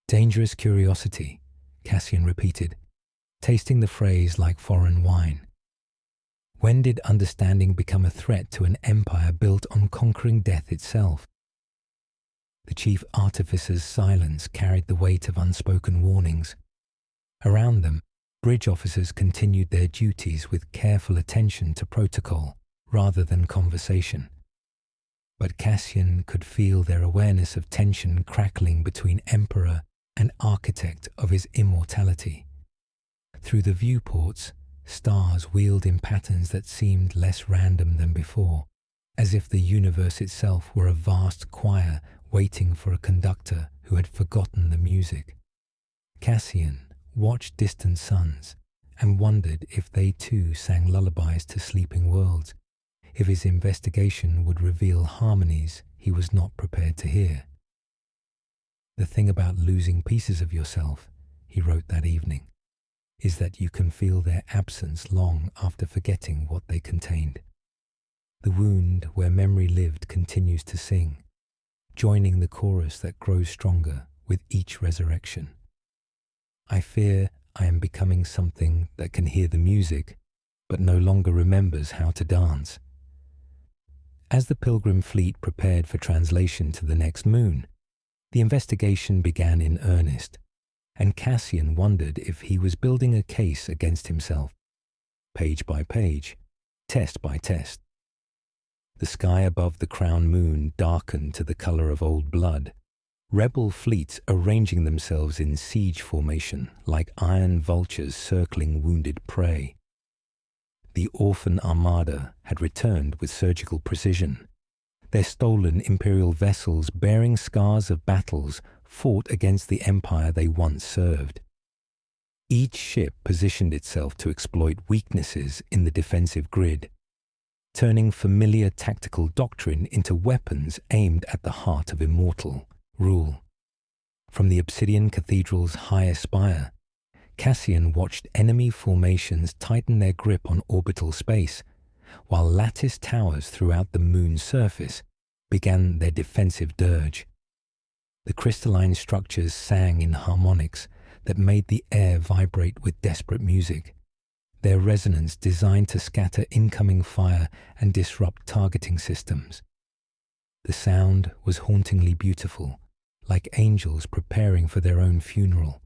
Speaker 1: "Dangerous curiosity," Cassian repeated, tasting the phrase like foreign wine. When did understanding become a threat to an empire built on conquering death itself? The chief artificer's silence carried the weight of unspoken warnings. Around them, bridge officers continued their duties with careful attention to protocol rather than conversation. But Cassian could feel their awareness of tension crackling between emperor and architect of his immortality. Through the viewports, stars wheeled in patterns that seemed less random than before, as if the universe itself were a vast choir waiting for a conductor who had forgotten the music. Cassian watched distant suns and wondered if they too sang lullabies to sleeping worlds, if his investigation would reveal harmonies he was not prepared to hear. "The thing about losing pieces of yourself," he wrote that evening, "is that you can feel their absence long after forgetting what they contained. The wound where memory lived continues to sing, joining the chorus that grows stronger with each resurrection. I fear I am becoming something that can hear the music, but no longer remembers how to dance." As the pilgrim fleet prepared for translation to the next moon, the investigation began in earnest, and Cassian wondered if he was building a case against himself, page by page, test by test. The sky above the crown moon darkened to the color of old blood, rebel fleets arranging themselves in siege formation like iron vultures circling wounded prey. The orphan armada had returned with surgical precision, their stolen imperial vessels bearing scars of battles fought against the empire they once served. Each ship positioned itself to exploit weaknesses in the defensive grid, turning familiar tactical doctrine into weapons aimed at the heart of immortal rule. From the obsidian cathedral's highest spire, Cassian watched enemy formations tighten their grip on orbital space, while lattice towers throughout the moon's surface began their defensive dirge. The crystalline structures sang in harmonics that made the air vibrate with desperate music, their resonance designed to scatter incoming fire and disrupt targeting systems. The sound was hauntingly beautiful, like angels preparing for their own funeral.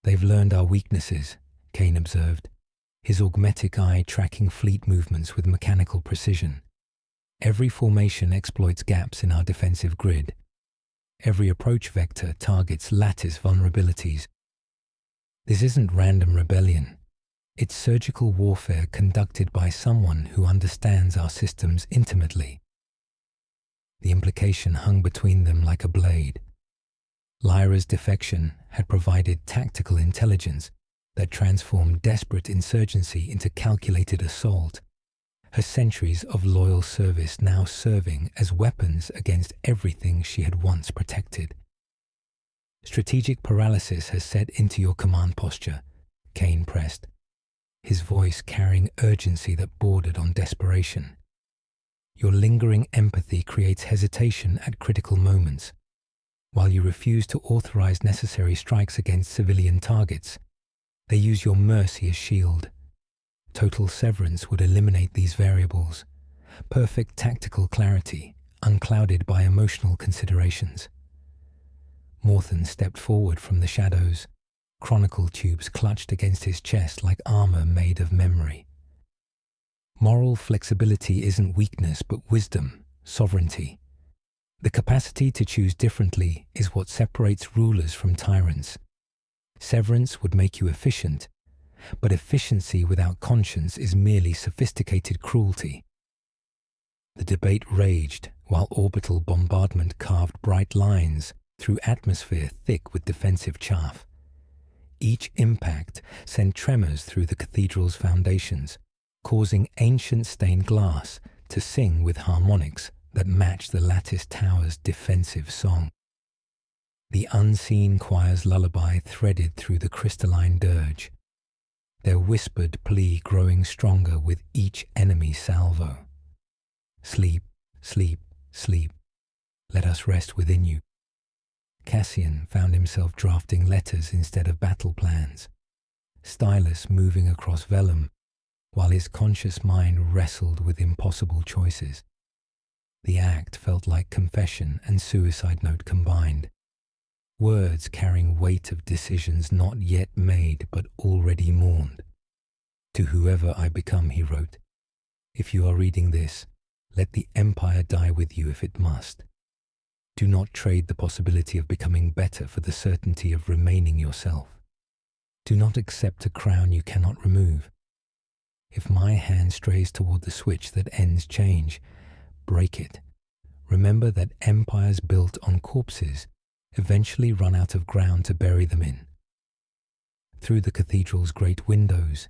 Speaker 1: "They've learned our weaknesses," Kane observed, his augmetic eye tracking fleet movements with mechanical precision. "Every formation exploits gaps in our defensive grid. Every approach vector targets lattice vulnerabilities. This isn't random rebellion. It's surgical warfare conducted by someone who understands our systems intimately." The implication hung between them like a blade. Lyra's defection had provided tactical intelligence that transformed desperate insurgency into calculated assault, her centuries of loyal service now serving as weapons against everything she had once protected. "Strategic paralysis has set into your command posture," Kane pressed, his voice carrying urgency that bordered on desperation. "Your lingering empathy creates hesitation at critical moments. While you refuse to authorize necessary strikes against civilian targets, they use your mercy as shield. Total severance would eliminate these variables. Perfect tactical clarity, unclouded by emotional considerations." Morthen stepped forward from the shadows, chronicle tubes clutched against his chest like armor made of memory. "Moral flexibility isn't weakness but wisdom, sovereignty. The capacity to choose differently is what separates rulers from tyrants. Severance would make you efficient, but efficiency without conscience is merely sophisticated cruelty." The debate raged while orbital bombardment carved bright lines through atmosphere thick with defensive chaff. Each impact sent tremors through the cathedral's foundations, causing ancient stained glass to sing with harmonics that matched the lattice tower's defensive song. The unseen choir's lullaby threaded through the crystalline dirge, their whispered plea growing stronger with each enemy salvo. "Sleep, sleep, sleep. Let us rest within you." Cassian found himself drafting letters instead of battle plans, stylus moving across vellum, while his conscious mind wrestled with impossible choices. The act felt like confession and suicide note combined, words carrying weight of decisions not yet made but already mourned. "To whoever I become," he wrote, "if you are reading this, let the Empire die with you if it must. Do not trade the possibility of becoming better for the certainty of remaining yourself. Do not accept a crown you cannot remove. If my hand strays toward the switch that ends change, break it. Remember that empires built on corpses eventually run out of ground to bury them in." Through the cathedral's great windows,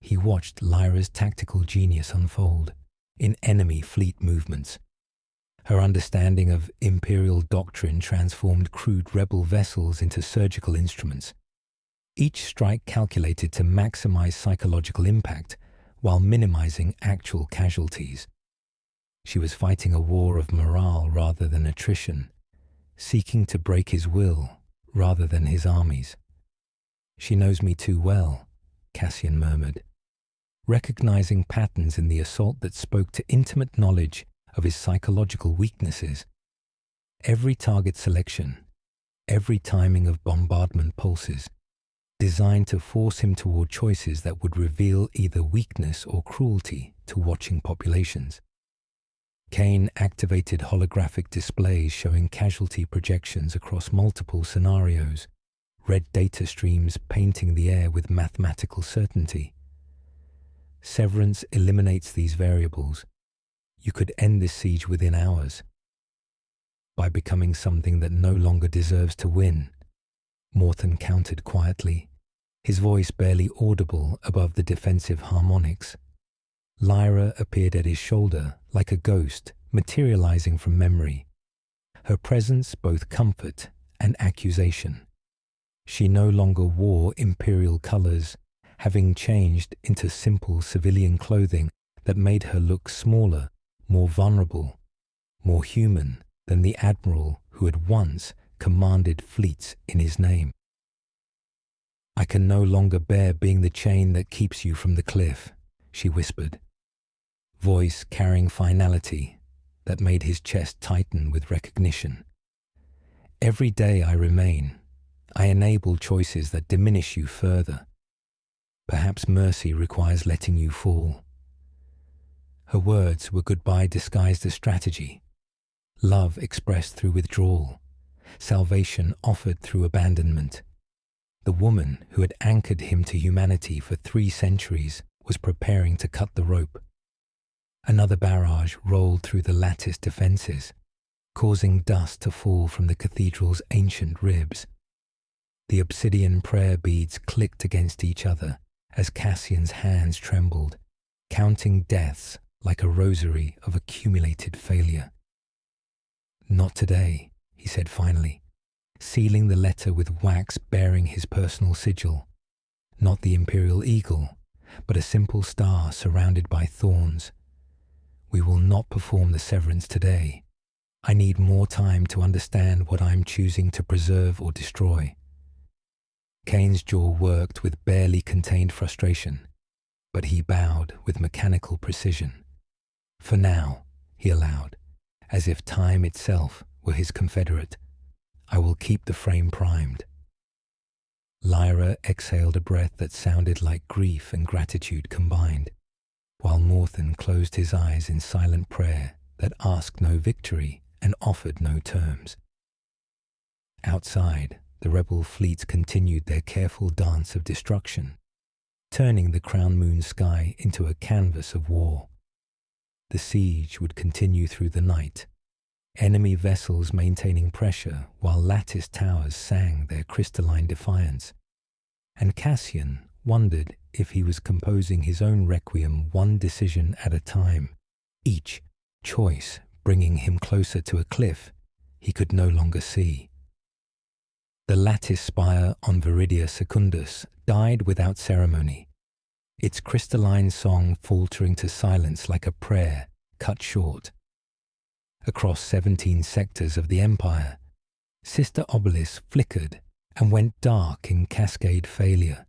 Speaker 1: he watched Lyra's tactical genius unfold in enemy fleet movements. Her understanding of imperial doctrine transformed crude rebel vessels into surgical instruments, each strike calculated to maximize psychological impact while minimizing actual casualties. She was fighting a war of morale rather than attrition, seeking to break his will rather than his armies. "She knows me too well," Cassian murmured, recognizing patterns in the assault that spoke to intimate knowledge of his psychological weaknesses. Every target selection, every timing of bombardment pulses, designed to force him toward choices that would reveal either weakness or cruelty to watching populations. Kane activated holographic displays showing casualty projections across multiple scenarios, red data streams painting the air with mathematical certainty. Severance eliminates these variables. You could end this siege within hours. By becoming something that no longer deserves to win, Morthen countered quietly, his voice barely audible above the defensive harmonics. Lyra appeared at his shoulder like a ghost materializing from memory, her presence both comfort and accusation. She no longer wore imperial colors, having changed into simple civilian clothing that made her look smaller, more vulnerable, more human than the admiral who had once commanded fleets in his name. "I can no longer bear being the chain that keeps you from the cliff," she whispered, voice carrying finality that made his chest tighten with recognition. "Every day I remain, I enable choices that diminish you further. Perhaps mercy requires letting you fall." Her words were goodbye disguised as strategy, love expressed through withdrawal, salvation offered through abandonment. The woman who had anchored him to humanity for 3 centuries was preparing to cut the rope. Another barrage rolled through the lattice defenses, causing dust to fall from the cathedral's ancient ribs. The obsidian prayer beads clicked against each other as Cassian's hands trembled, counting deaths like a rosary of accumulated failure. "Not today," he said finally, sealing the letter with wax bearing his personal sigil. Not the imperial eagle, but a simple star surrounded by thorns. "We will not perform the severance today. I need more time to understand what I am choosing to preserve or destroy." Kane's jaw worked with barely contained frustration, but he bowed with mechanical precision. "For now," he allowed, as if time itself were his confederate, "I will keep the frame primed." Lyra exhaled a breath that sounded like grief and gratitude combined, while Morthen closed his eyes in silent prayer that asked no victory and offered no terms. Outside, the rebel fleets continued their careful dance of destruction, turning the crown moon sky into a canvas of war. The siege would continue through the night, enemy vessels maintaining pressure while lattice towers sang their crystalline defiance. And Cassian wondered if he was composing his own requiem one decision at a time, each choice bringing him closer to a cliff he could no longer see. The lattice spire on Viridia Secundus died without ceremony, its crystalline song faltering to silence like a prayer cut short. Across 17 sectors of the empire, sister obelisks flickered and went dark in cascade failure,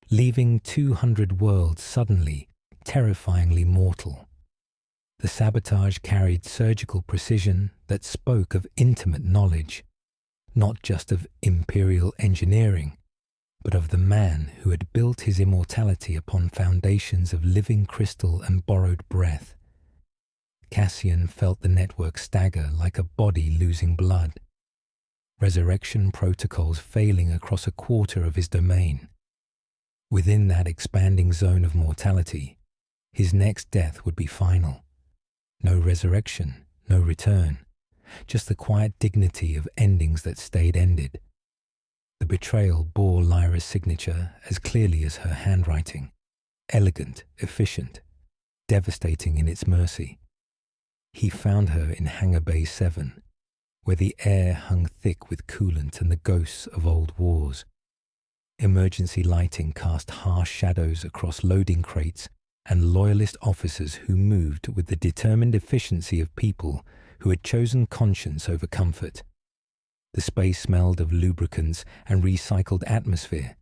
Speaker 1: leaving 200 worlds suddenly, terrifyingly mortal. The sabotage carried surgical precision that spoke of intimate knowledge, not just of imperial engineering, but of the man who had built his immortality upon foundations of living crystal and borrowed breath. Cassian felt the network stagger like a body losing blood, resurrection protocols failing across a quarter of his domain. Within that expanding zone of mortality, his next death would be final. No resurrection, no return, just the quiet dignity of endings that stayed ended. The betrayal bore Lyra's signature as clearly as her handwriting, elegant, efficient, devastating in its mercy. He found her in Hangar Bay 7, where the air hung thick with coolant and the ghosts of old wars. Emergency lighting cast harsh shadows across loading crates and loyalist officers who moved with the determined efficiency of people who had chosen conscience over comfort. The space smelled of lubricants and recycled atmosphere,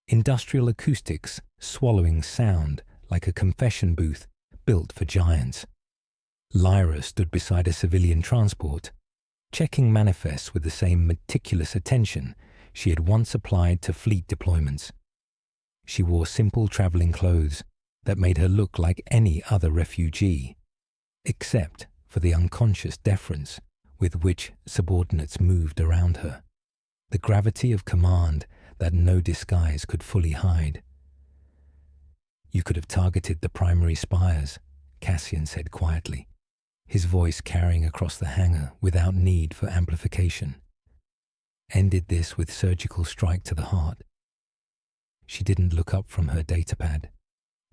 Speaker 1: industrial acoustics swallowing sound like a confession booth built for giants. Lyra stood beside a civilian transport, checking manifests with the same meticulous attention she had once applied to fleet deployments. She wore simple traveling clothes that made her look like any other refugee, except for the unconscious deference with which subordinates moved around her, the gravity of command that no disguise could fully hide. "You could have targeted the primary spires," Cassian said quietly, his voice carrying across the hangar without need for amplification. "Ended this with surgical strike to the heart." She didn't look up from her datapad,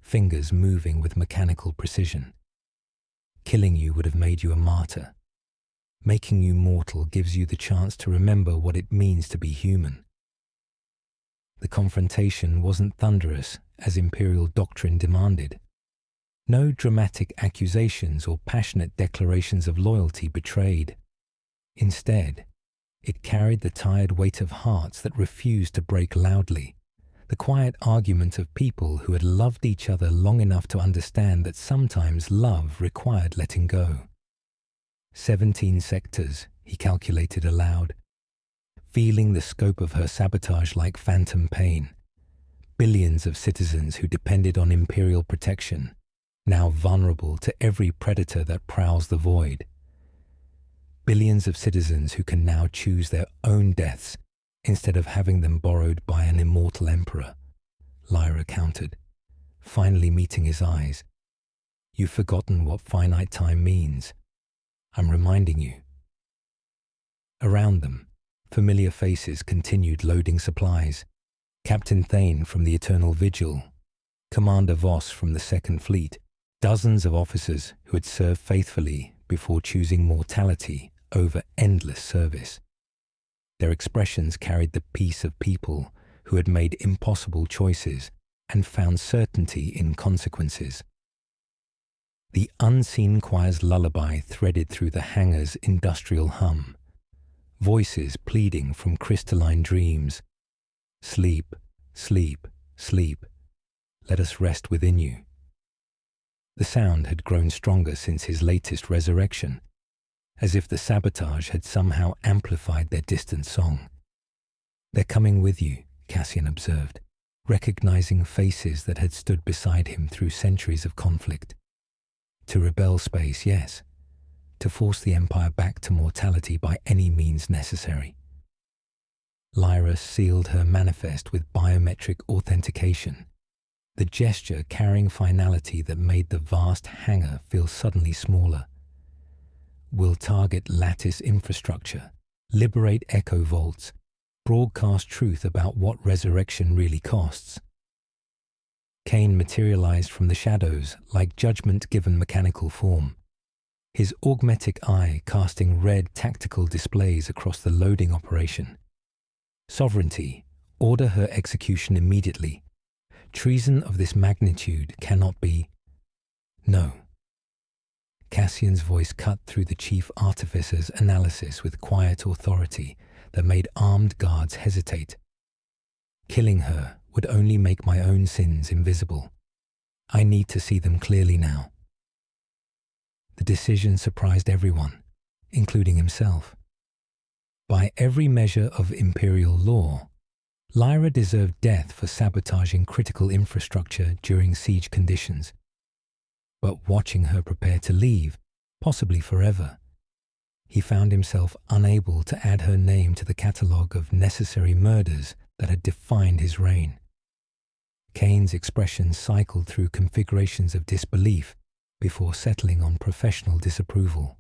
Speaker 1: fingers moving with mechanical precision. Killing you would have made you a martyr. Making you mortal gives you the chance to remember what it means to be human. The confrontation wasn't thunderous, as imperial doctrine demanded. No dramatic accusations or passionate declarations of loyalty betrayed. Instead, it carried the tired weight of hearts that refused to break loudly, the quiet argument of people who had loved each other long enough to understand that sometimes love required letting go. 17 sectors, he calculated aloud, feeling the scope of her sabotage like phantom pain. Billions of citizens who depended on imperial protection, now vulnerable to every predator that prowls the void. Billions of citizens who can now choose their own deaths instead of having them borrowed by an immortal emperor, Lyra countered, finally meeting his eyes. You've forgotten what finite time means. I'm reminding you. Around them, familiar faces continued loading supplies. Captain Thane from the Eternal Vigil, Commander Voss from the Second Fleet, dozens of officers who had served faithfully before choosing mortality over endless service. Their expressions carried the peace of people who had made impossible choices and found certainty in consequences. The unseen choir's lullaby threaded through the hangar's industrial hum, voices pleading from crystalline dreams. Sleep, sleep, sleep. Let us rest within you. The sound had grown stronger since his latest resurrection, as if the sabotage had somehow amplified their distant song. They're coming with you, Cassian observed, recognizing faces that had stood beside him through centuries of conflict. To rebel space, yes. To force the Empire back to mortality by any means necessary. Lyra sealed her manifest with biometric authentication, the gesture carrying finality that made the vast hangar feel suddenly smaller. We'll target lattice infrastructure, liberate echo vaults, broadcast truth about what resurrection really costs. Kane materialized from the shadows like judgment given mechanical form, his augmetic eye casting red tactical displays across the loading operation. Sovereignty, order her execution immediately. Treason of this magnitude cannot be. No. Cassian's voice cut through the chief artificer's analysis with quiet authority that made armed guards hesitate. Killing her would only make my own sins invisible. I need to see them clearly now. The decision surprised everyone, including himself. By every measure of imperial law, Lyra deserved death for sabotaging critical infrastructure during siege conditions. But watching her prepare to leave, possibly forever, he found himself unable to add her name to the catalogue of necessary murders that had defined his reign. Kane's expression cycled through configurations of disbelief before settling on professional disapproval.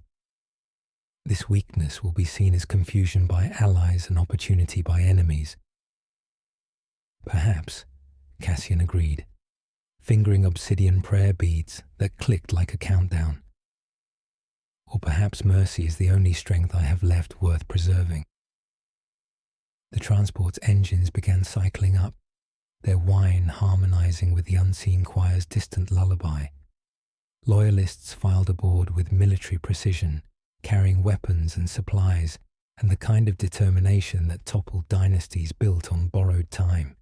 Speaker 1: This weakness will be seen as confusion by allies and opportunity by enemies. Perhaps, Cassian agreed, fingering obsidian prayer beads that clicked like a countdown. Or perhaps mercy is the only strength I have left worth preserving. The transport's engines began cycling up, their whine harmonizing with the unseen choir's distant lullaby. Loyalists filed aboard with military precision, carrying weapons and supplies, and the kind of determination that toppled dynasties built on borrowed time.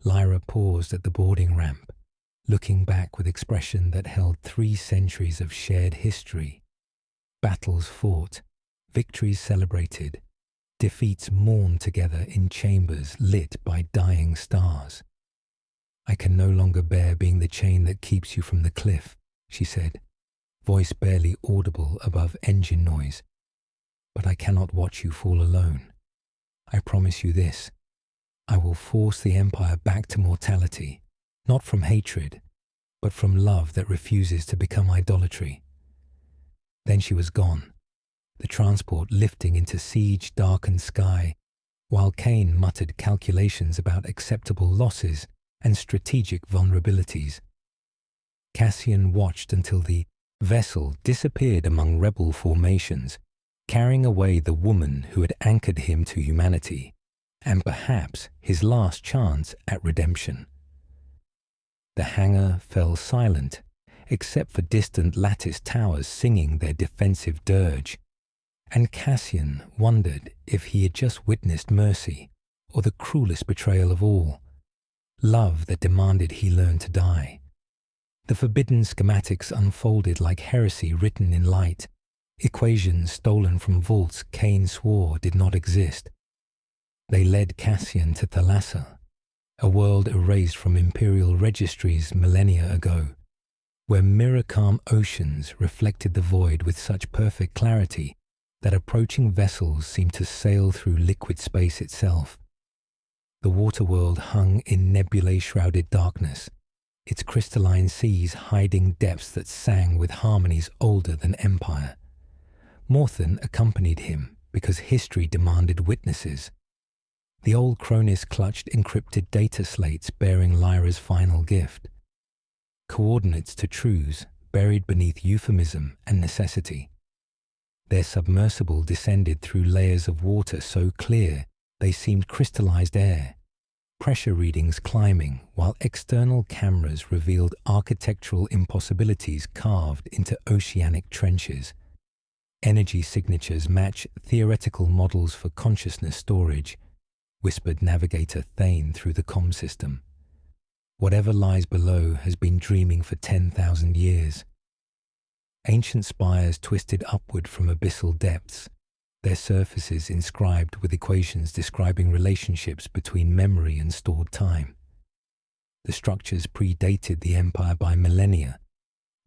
Speaker 1: Lyra paused at the boarding ramp, looking back with expression that held 3 centuries of shared history. Battles fought, victories celebrated, defeats mourned together in chambers lit by dying stars. I can no longer bear being the chain that keeps you from the cliff, she said, voice barely audible above engine noise. But I cannot watch you fall alone. I promise you this. I will force the Empire back to mortality, not from hatred, but from love that refuses to become idolatry. Then she was gone, the transport lifting into siege-darkened sky, while Kane muttered calculations about acceptable losses and strategic vulnerabilities. Cassian watched until the vessel disappeared among rebel formations, carrying away the woman who had anchored him to humanity, and perhaps his last chance at redemption. The hangar fell silent, except for distant lattice towers singing their defensive dirge, and Cassian wondered if he had just witnessed mercy, or the cruelest betrayal of all, love that demanded he learn to die. The forbidden schematics unfolded like heresy written in light, equations stolen from vaults Kane swore did not exist. They led Cassian to Thalassa, a world erased from imperial registries millennia ago, where mirror-calm oceans reflected the void with such perfect clarity that approaching vessels seemed to sail through liquid space itself. The water world hung in nebulae-shrouded darkness, its crystalline seas hiding depths that sang with harmonies older than Empire. Morthen accompanied him because history demanded witnesses. The old Cronus clutched encrypted data slates bearing Lyra's final gift, coordinates to truths buried beneath euphemism and necessity. Their submersible descended through layers of water so clear they seemed crystallized air, pressure readings climbing while external cameras revealed architectural impossibilities carved into oceanic trenches. Energy signatures match theoretical models for consciousness storage, whispered Navigator Thane through the comm system. Whatever lies below has been dreaming for 10,000 years. Ancient spires twisted upward from abyssal depths, their surfaces inscribed with equations describing relationships between memory and stored time. The structures predated the Empire by millennia,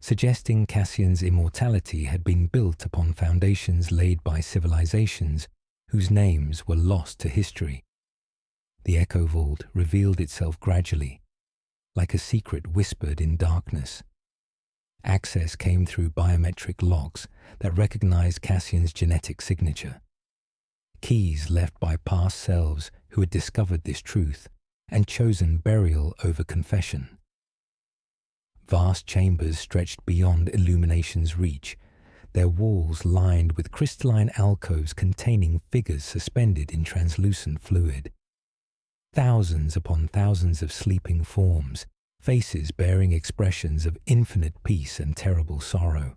Speaker 1: suggesting Cassian's immortality had been built upon foundations laid by civilizations whose names were lost to history. The Echo Vault revealed itself gradually, like a secret whispered in darkness. Access came through biometric locks that recognized Cassian's genetic signature. Keys left by past selves who had discovered this truth and chosen burial over confession. Vast chambers stretched beyond illumination's reach, their walls lined with crystalline alcoves containing figures suspended in translucent fluid. Thousands upon thousands of sleeping forms, faces bearing expressions of infinite peace and terrible sorrow.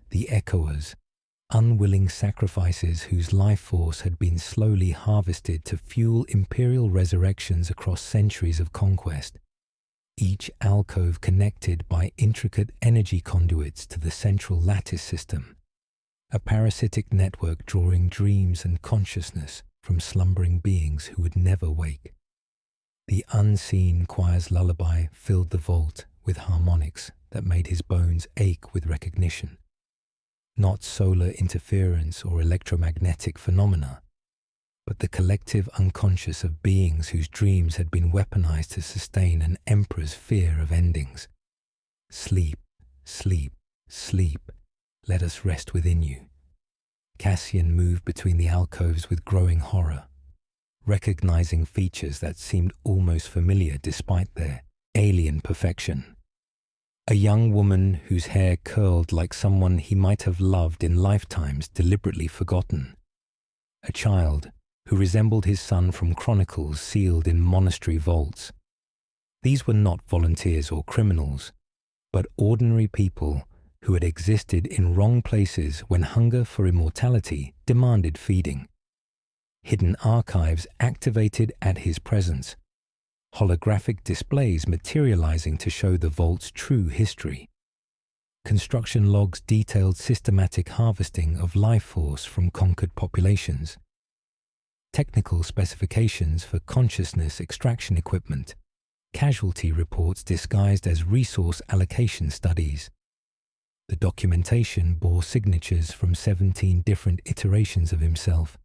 Speaker 1: The echoers, unwilling sacrifices whose life force had been slowly harvested to fuel imperial resurrections across centuries of conquest, each alcove connected by intricate energy conduits to the central lattice system, a parasitic network drawing dreams and consciousness from slumbering beings who would never wake. The unseen choir's lullaby filled the vault with harmonics that made his bones ache with recognition. Not solar interference or electromagnetic phenomena, but the collective unconscious of beings whose dreams had been weaponized to sustain an emperor's fear of endings. Sleep, sleep, sleep, let us rest within you. Cassian moved between the alcoves with growing horror, recognizing features that seemed almost familiar despite their alien perfection. A young woman whose hair curled like someone he might have loved in lifetimes deliberately forgotten. A child who resembled his son from chronicles sealed in monastery vaults. These were not volunteers or criminals, but ordinary people who had existed in wrong places when hunger for immortality demanded feeding. Hidden archives activated at his presence, holographic displays materializing to show the vault's true history. Construction logs detailed systematic harvesting of life force from conquered populations. Technical specifications for consciousness extraction equipment, casualty reports disguised as resource allocation studies. The documentation bore signatures from 17 different iterations of himself,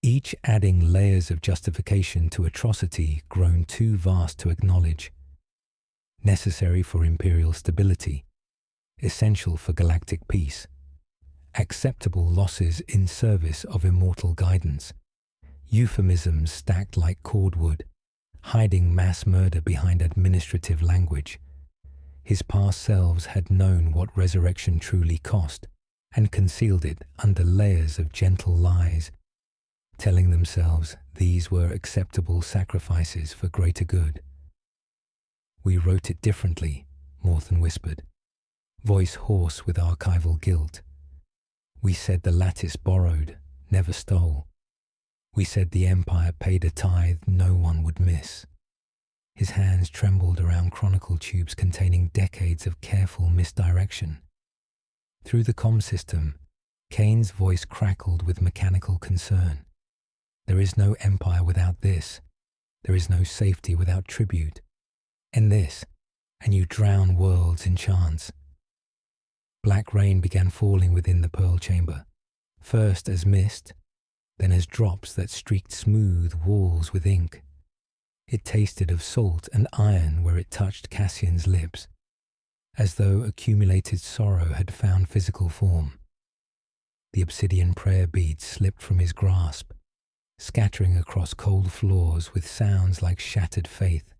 Speaker 1: each adding layers of justification to atrocity grown too vast to acknowledge. Necessary for imperial stability, essential for galactic peace, acceptable losses in service of immortal guidance, euphemisms stacked like cordwood, hiding mass murder behind administrative language. His past selves had known what resurrection truly cost and concealed it under layers of gentle lies, telling themselves these were acceptable sacrifices for greater good. "We wrote it differently," Morton whispered, voice hoarse with archival guilt. "We said the lattice borrowed, never stole. We said the empire paid a tithe no one would miss." His hands trembled around chronicle tubes containing decades of careful misdirection. Through the comm system, Kane's voice crackled with mechanical concern. "There is no empire without this. There is no safety without tribute. End this, and you drown worlds in chance." Black rain began falling within the pearl chamber, first as mist, then as drops that streaked smooth walls with ink. It tasted of salt and iron where it touched Cassian's lips, as though accumulated sorrow had found physical form. The obsidian prayer beads slipped from his grasp, scattering across cold floors with sounds like shattered faith.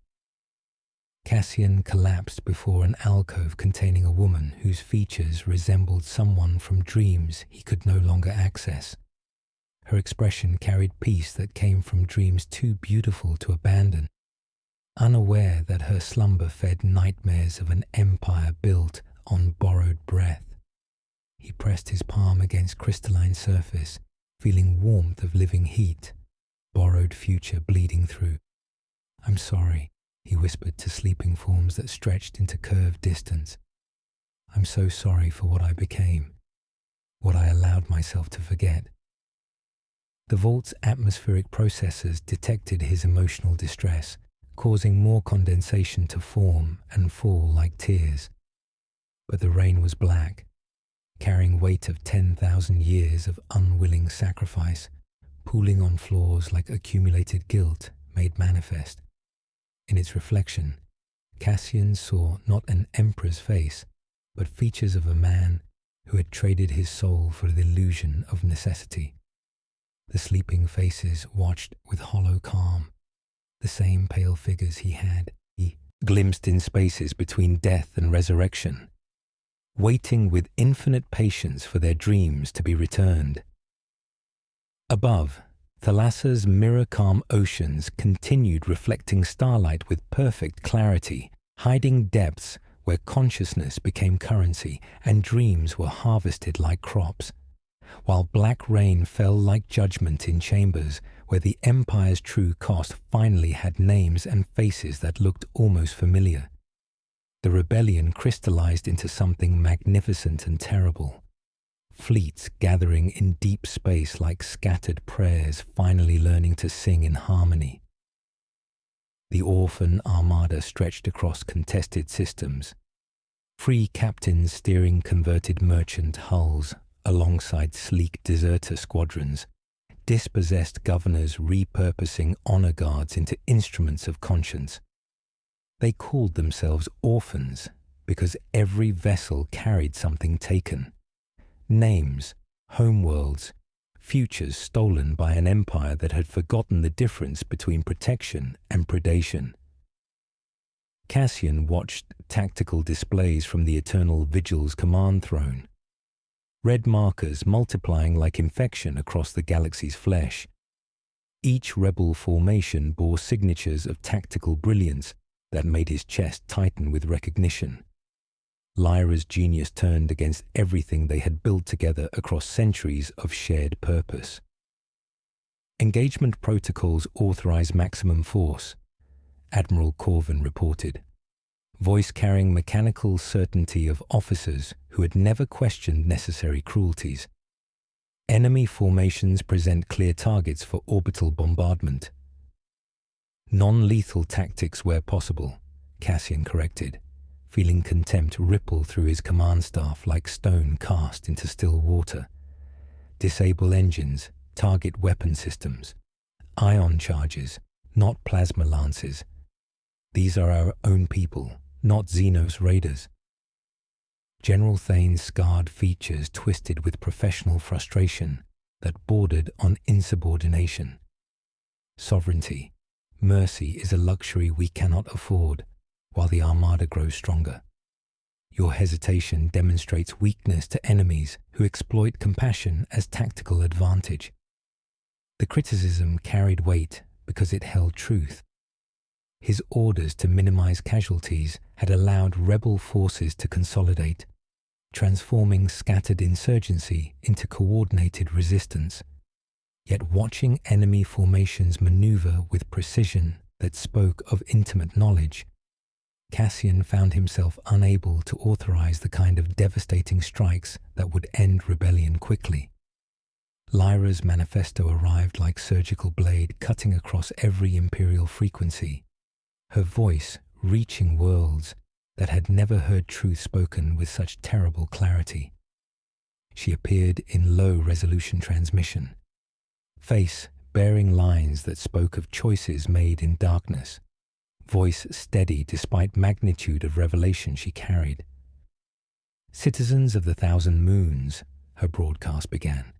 Speaker 1: Cassian collapsed before an alcove containing a woman whose features resembled someone from dreams he could no longer access. Her expression carried peace that came from dreams too beautiful to abandon, unaware that her slumber fed nightmares of an empire built on borrowed breath. He pressed his palm against crystalline surface, feeling warmth of living heat, borrowed future bleeding through. "I'm sorry," he whispered to sleeping forms that stretched into curved distance. "I'm so sorry for what I became, what I allowed myself to forget." The vault's atmospheric processors detected his emotional distress, causing more condensation to form and fall like tears. But the rain was black, carrying weight of 10,000 years of unwilling sacrifice, pooling on floors like accumulated guilt made manifest. In its reflection, Cassian saw not an emperor's face, but features of a man who had traded his soul for the illusion of necessity. The sleeping faces watched with hollow calm, the same pale figures he glimpsed in spaces between death and resurrection, waiting with infinite patience for their dreams to be returned. Above, Thalassa's mirror-calm oceans continued reflecting starlight with perfect clarity, hiding depths where consciousness became currency and dreams were harvested like crops, while black rain fell like judgment in chambers where the Empire's true cost finally had names and faces that looked almost familiar. The rebellion crystallized into something magnificent and terrible. Fleets gathering in deep space like scattered prayers finally learning to sing in harmony. The orphan armada stretched across contested systems, free captains steering converted merchant hulls alongside sleek deserter squadrons, dispossessed governors repurposing honor guards into instruments of conscience. They called themselves orphans because every vessel carried something taken. Names, homeworlds, futures stolen by an empire that had forgotten the difference between protection and predation. Cassian watched tactical displays from the Eternal Vigil's command throne. Red markers multiplying like infection across the galaxy's flesh. Each rebel formation bore signatures of tactical brilliance that made his chest tighten with recognition. Lyra's genius turned against everything they had built together across centuries of shared purpose. Engagement protocols authorize maximum force, Admiral Corvin reported, voice-carrying mechanical certainty of officers who had never questioned necessary cruelties. Enemy formations present clear targets for orbital bombardment. Non-lethal tactics where possible, Cassian corrected, feeling contempt ripple through his command staff like stone cast into still water. Disable engines, target weapon systems. Ion charges, not plasma lances. These are our own people, not Xenos raiders. General Thane's scarred features twisted with professional frustration that bordered on insubordination. Sovereignty, mercy is a luxury we cannot afford, while the armada grows stronger. Your hesitation demonstrates weakness to enemies who exploit compassion as tactical advantage. The criticism carried weight because it held truth. His orders to minimize casualties had allowed rebel forces to consolidate, transforming scattered insurgency into coordinated resistance. Yet watching enemy formations maneuver with precision that spoke of intimate knowledge, Cassian found himself unable to authorize the kind of devastating strikes that would end rebellion quickly. Lyra's manifesto arrived like surgical blade cutting across every imperial frequency, her voice reaching worlds that had never heard truth spoken with such terrible clarity. She appeared in low-resolution transmission, face bearing lines that spoke of choices made in darkness, voice steady despite magnitude of revelation she carried. "Citizens of the Thousand Moons," her broadcast began,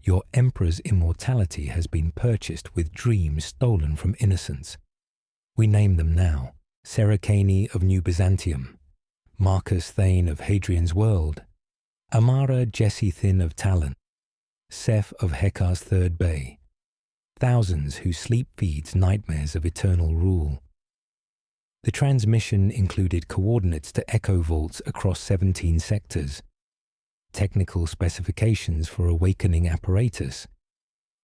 Speaker 1: "your Emperor's immortality has been purchased with dreams stolen from innocence. We name them now: Seracani of New Byzantium, Marcus Thane of Hadrian's World, Amara Jessithin of Talon, Seth of Hekar's Third Bay, thousands whose sleep feeds nightmares of eternal rule." The transmission included coordinates to echo vaults across 17 sectors, technical specifications for awakening apparatus,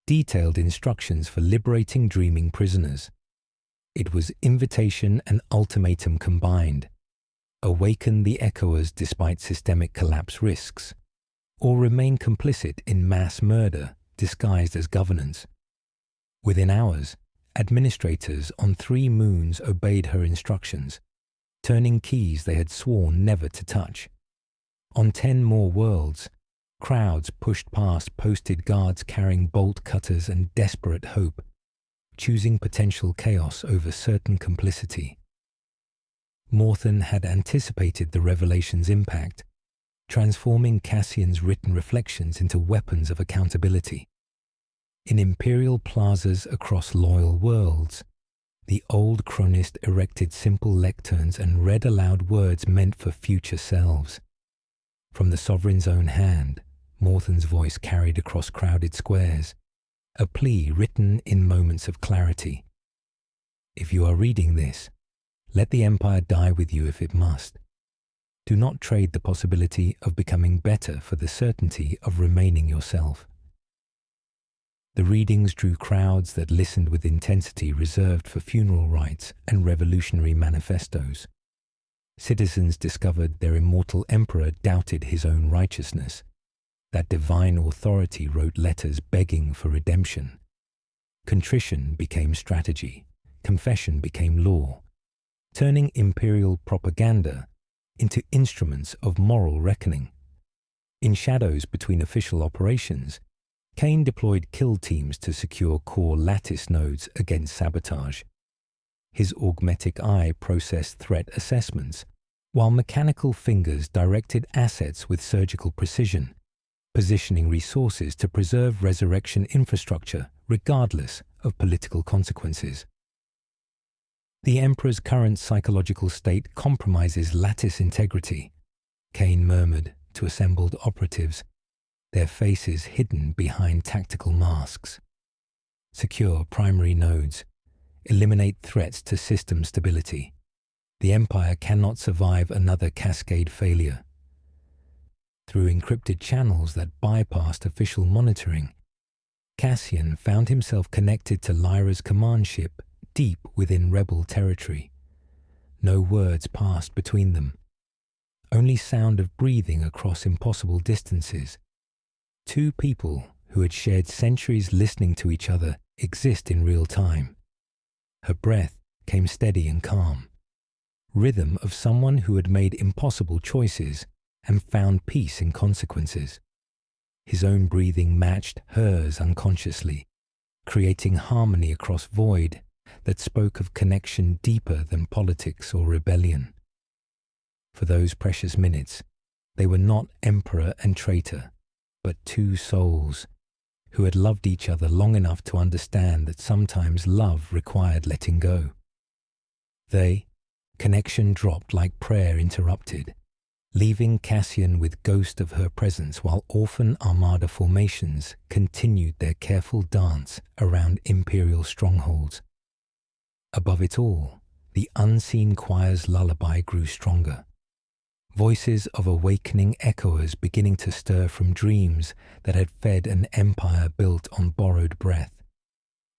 Speaker 1: detailed instructions for liberating dreaming prisoners. It was invitation and ultimatum combined: awaken the echoers despite systemic collapse risks, or remain complicit in mass murder disguised as governance. Within hours, administrators on 3 moons obeyed her instructions, turning keys they had sworn never to touch. On 10 more worlds, crowds pushed past posted guards carrying bolt cutters and desperate hope, choosing potential chaos over certain complicity. Morthen had anticipated the revelation's impact, transforming Cassian's written reflections into weapons of accountability. In imperial plazas across loyal worlds, the old chronist erected simple lecterns and read aloud words meant for future selves. From the sovereign's own hand, Morthen's voice carried across crowded squares, a plea written in moments of clarity. "If you are reading this, let the Empire die with you if it must. Do not trade the possibility of becoming better for the certainty of remaining yourself." The readings drew crowds that listened with intensity reserved for funeral rites and revolutionary manifestos. Citizens discovered their immortal emperor doubted his own righteousness, that divine authority wrote letters begging for redemption. Contrition became strategy, confession became law, turning imperial propaganda into instruments of moral reckoning. In shadows between official operations, Kane deployed kill teams to secure core lattice nodes against sabotage. His augmetic eye processed threat assessments, while mechanical fingers directed assets with surgical precision, positioning resources to preserve resurrection infrastructure regardless of political consequences. "The Emperor's current psychological state compromises lattice integrity," Kane murmured to assembled operatives, their faces hidden behind tactical masks. "Secure primary nodes. Eliminate threats to system stability. The Empire cannot survive another cascade failure." Through encrypted channels that bypassed official monitoring, Cassian found himself connected to Lyra's command ship deep within rebel territory. No words passed between them, only sound of breathing across impossible distances. 2 people who had shared centuries listening to each other exist in real time. Her breath came steady and calm, rhythm of someone who had made impossible choices and found peace in consequences. His own breathing matched hers unconsciously, creating harmony across void that spoke of connection deeper than politics or rebellion. For those precious minutes, they were not emperor and traitor, but 2 souls who had loved each other long enough to understand that sometimes love required letting go. Connection dropped like prayer interrupted, leaving Cassian with ghost of her presence while orphan armada formations continued their careful dance around Imperial strongholds. Above it all, the unseen choir's lullaby grew stronger. Voices of awakening echoers beginning to stir from dreams that had fed an empire built on borrowed breath,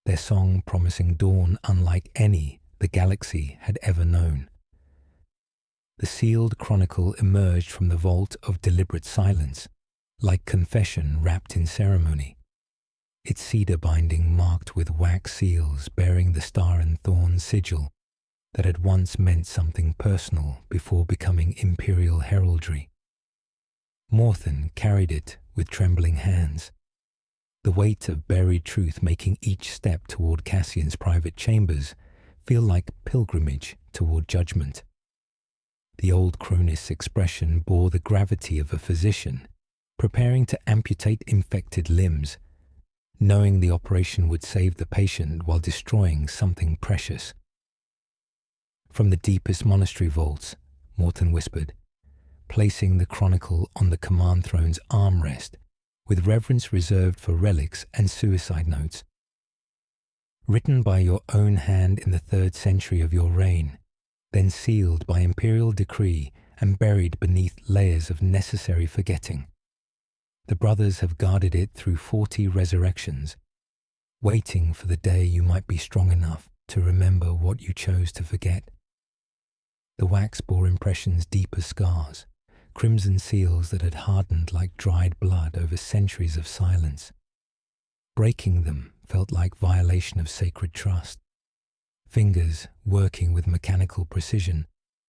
Speaker 1: their song promising dawn unlike any the galaxy had ever known. The sealed chronicle emerged from the vault of deliberate silence, like confession wrapped in ceremony, its cedar binding marked with wax seals bearing the star and thorn sigil that had once meant something personal before becoming imperial heraldry. Morthen carried it with trembling hands, the weight of buried truth making each step toward Cassian's private chambers feel like pilgrimage toward judgment. The old chronist's expression bore the gravity of a physician preparing to amputate infected limbs, knowing the operation would save the patient while destroying something precious. From the deepest monastery vaults, Morthen whispered, placing the chronicle on the command throne's armrest, with reverence reserved for relics and suicide notes. Written by your own hand in the 3rd century of your reign, then sealed by imperial decree and buried beneath layers of necessary forgetting. The brothers have guarded it through 40 resurrections, waiting for the day you might be strong enough to remember what you chose to forget. The wax bore impressions deep as scars, crimson seals that had hardened like dried blood over centuries of silence. Breaking them felt like violation of sacred trust, fingers working with mechanical precision,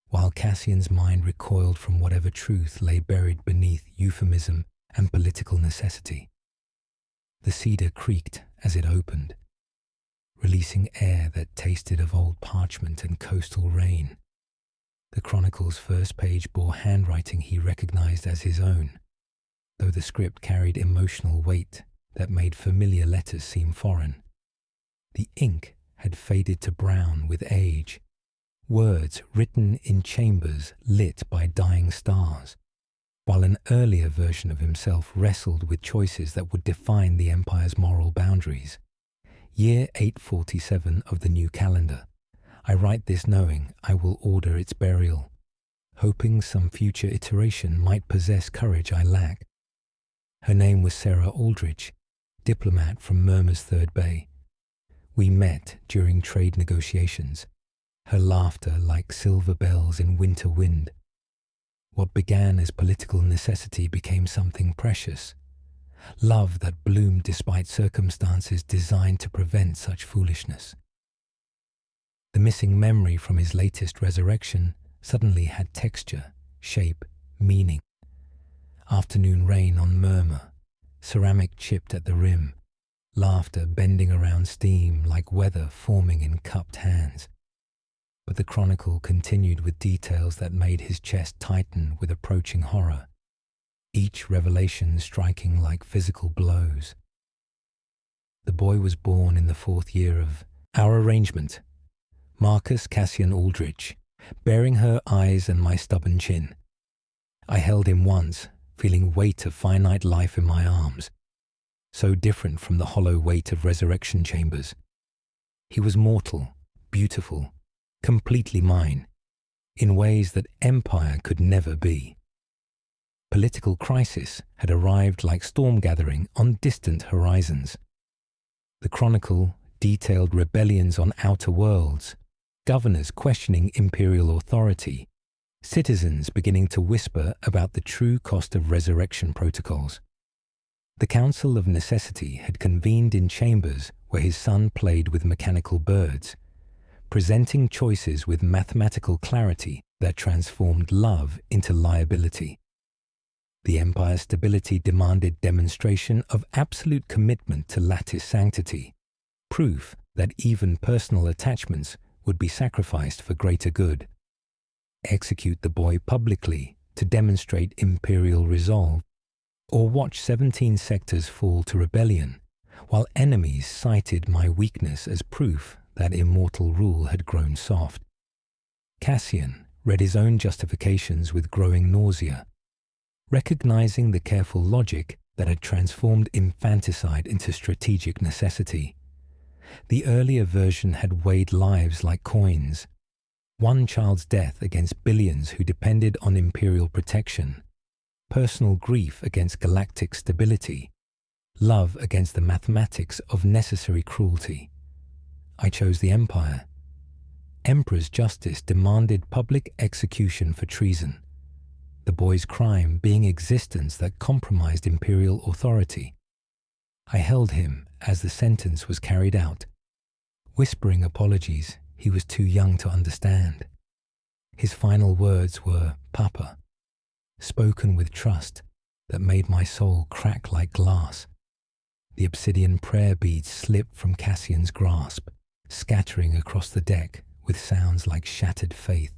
Speaker 1: while Cassian's mind recoiled from whatever truth lay buried beneath euphemism and political necessity. The cedar creaked as it opened, releasing air that tasted of old parchment and coastal rain. The chronicle's first page bore handwriting he recognized as his own, though the script carried emotional weight that made familiar letters seem foreign. The ink had faded to brown with age, words written in chambers lit by dying stars, while an earlier version of himself wrestled with choices that would define the Empire's moral boundaries. Year 847 of the new calendar. I write this knowing I will order its burial, hoping some future iteration might possess courage I lack. Her name was Sarah Aldrich, diplomat from Murmur's Third Bay. We met during trade negotiations, her laughter like silver bells in winter wind. What began as political necessity became something precious, love that bloomed despite circumstances designed to prevent such foolishness. The missing memory from his latest resurrection suddenly had texture, shape, meaning. Afternoon rain on Murmur, ceramic chipped at the rim, laughter bending around steam like weather forming in cupped hands. But the chronicle continued with details that made his chest tighten with approaching horror, each revelation striking like physical blows. The boy was born in the 4th year of our arrangement, Marcus Cassian Aldrich, bearing her eyes and my stubborn chin. I held him once, feeling weight of finite life in my arms, so different from the hollow weight of resurrection chambers. He was mortal, beautiful, completely mine, in ways that empire could never be. Political crisis had arrived like storm gathering on distant horizons. The chronicle detailed rebellions on outer worlds, governors questioning imperial authority, citizens beginning to whisper about the true cost of resurrection protocols. The Council of Necessity had convened in chambers where his son played with mechanical birds, presenting choices with mathematical clarity that transformed love into liability. The Empire's stability demanded demonstration of absolute commitment to lattice sanctity, proof that even personal attachments would be sacrificed for greater good. Execute the boy publicly to demonstrate imperial resolve, or watch 17 sectors fall to rebellion while enemies cited my weakness as proof that immortal rule had grown soft. Cassian read his own justifications with growing nausea, recognizing the careful logic that had transformed infanticide into strategic necessity. The earlier version had weighed lives like coins, one child's death against billions who depended on imperial protection, personal grief against galactic stability, love against the mathematics of necessary cruelty. I chose the Empire. Emperor's justice demanded public execution for treason, the boy's crime being existence that compromised imperial authority. I held him as the sentence was carried out, whispering apologies he was too young to understand. His final words were "Papa," spoken with trust that made my soul crack like glass. The obsidian prayer beads slipped from Cassian's grasp, scattering across the deck with sounds like shattered faith.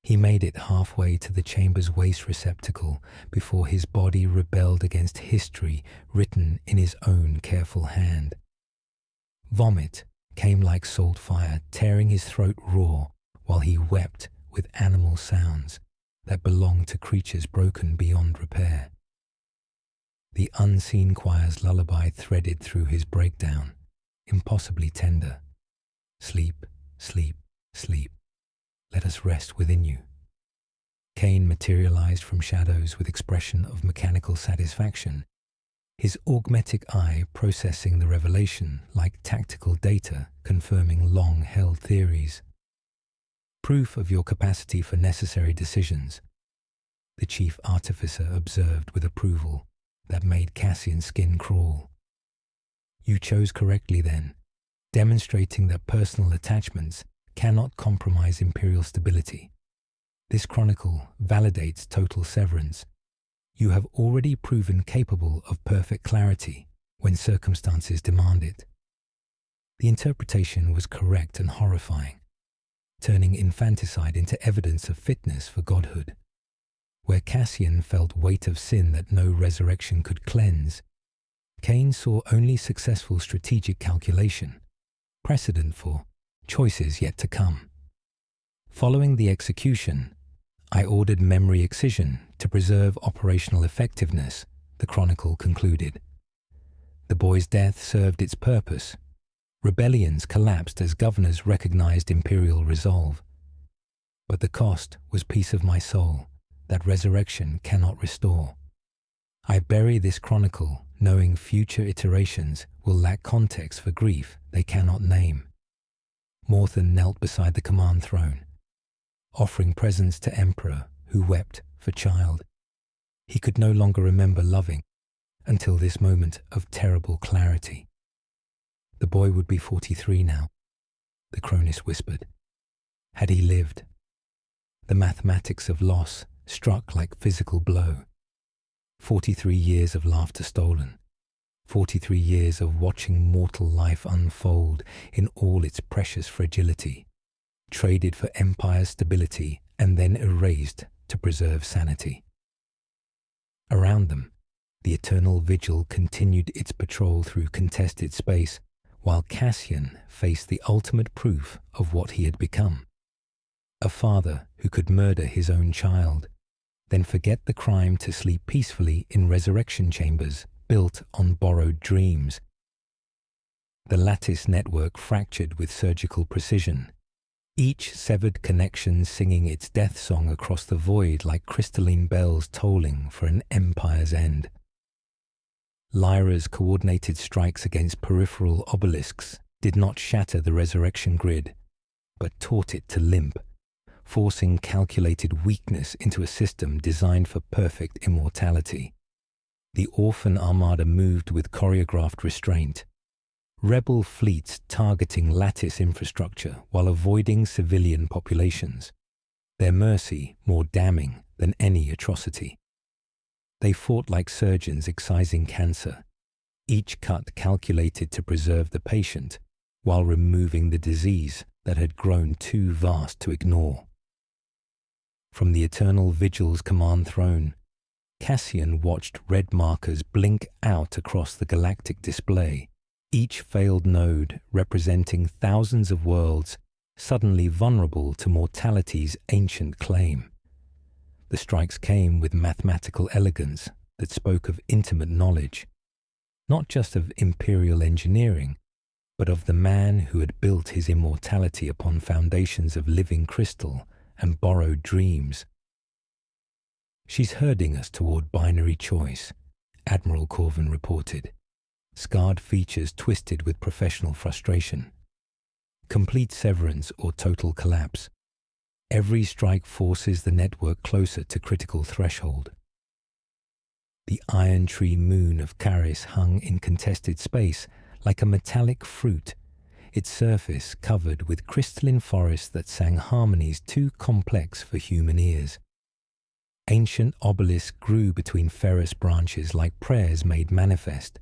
Speaker 1: He made it halfway to the chamber's waste receptacle before his body rebelled against history written in his own careful hand. Vomit came like salt fire, tearing his throat raw while he wept with animal sounds that belonged to creatures broken beyond repair. The unseen choir's lullaby threaded through his breakdown, impossibly tender. Sleep, sleep, sleep. Let us rest within you. Cain materialized from shadows with expression of mechanical satisfaction, his augmetic eye processing the revelation like tactical data confirming long-held theories. Proof of your capacity for necessary decisions, the chief artificer observed with approval that made Cassian's skin crawl. You chose correctly then, demonstrating that personal attachments cannot compromise imperial stability. This chronicle validates total severance. You have already proven capable of perfect clarity when circumstances demand it. The interpretation was correct and horrifying, turning infanticide into evidence of fitness for godhood. Where Cassian felt weight of sin that no resurrection could cleanse, Cain saw only successful strategic calculation, precedent for choices yet to come. Following the execution, I ordered memory excision to preserve operational effectiveness, the chronicle concluded. The boy's death served its purpose. Rebellions collapsed as governors recognized imperial resolve. But the cost was peace of my soul that resurrection cannot restore. I bury this chronicle knowing future iterations will lack context for grief they cannot name. Morthan knelt beside the command throne, offering presents to Emperor who wept for child. He could no longer remember loving until this moment of terrible clarity. The boy would be 43 now, the Cronus whispered. Had he lived? The mathematics of loss struck like physical blow. 43 years of laughter stolen. 43 years of watching mortal life unfold in all its precious fragility, traded for empire stability and then erased to preserve sanity. Around them, the eternal vigil continued its patrol through contested space, while Cassian faced the ultimate proof of what he had become. A father who could murder his own child, then forget the crime to sleep peacefully in resurrection chambers built on borrowed dreams. The lattice network fractured with surgical precision, each severed connection singing its death song across the void like crystalline bells tolling for an empire's end. Lyra's coordinated strikes against peripheral obelisks did not shatter the resurrection grid, but taught it to limp, forcing calculated weakness into a system designed for perfect immortality. The orphan armada moved with choreographed restraint, rebel fleets targeting lattice infrastructure while avoiding civilian populations, their mercy more damning than any atrocity. They fought like surgeons excising cancer, each cut calculated to preserve the patient while removing the disease that had grown too vast to ignore. From the eternal vigil's command throne, Cassian watched red markers blink out across the galactic display, each failed node representing thousands of worlds suddenly vulnerable to mortality's ancient claim. The strikes came with mathematical elegance that spoke of intimate knowledge, not just of imperial engineering, but of the man who had built his immortality upon foundations of living crystal and borrowed dreams. "She's herding us toward binary choice," Admiral Corvin reported, scarred features twisted with professional frustration. "Complete severance or total collapse. Every strike forces the network closer to critical threshold." The iron tree moon of Caris hung in contested space like a metallic fruit, its surface covered with crystalline forests that sang harmonies too complex for human ears. Ancient obelisks grew between ferrous branches like prayers made manifest,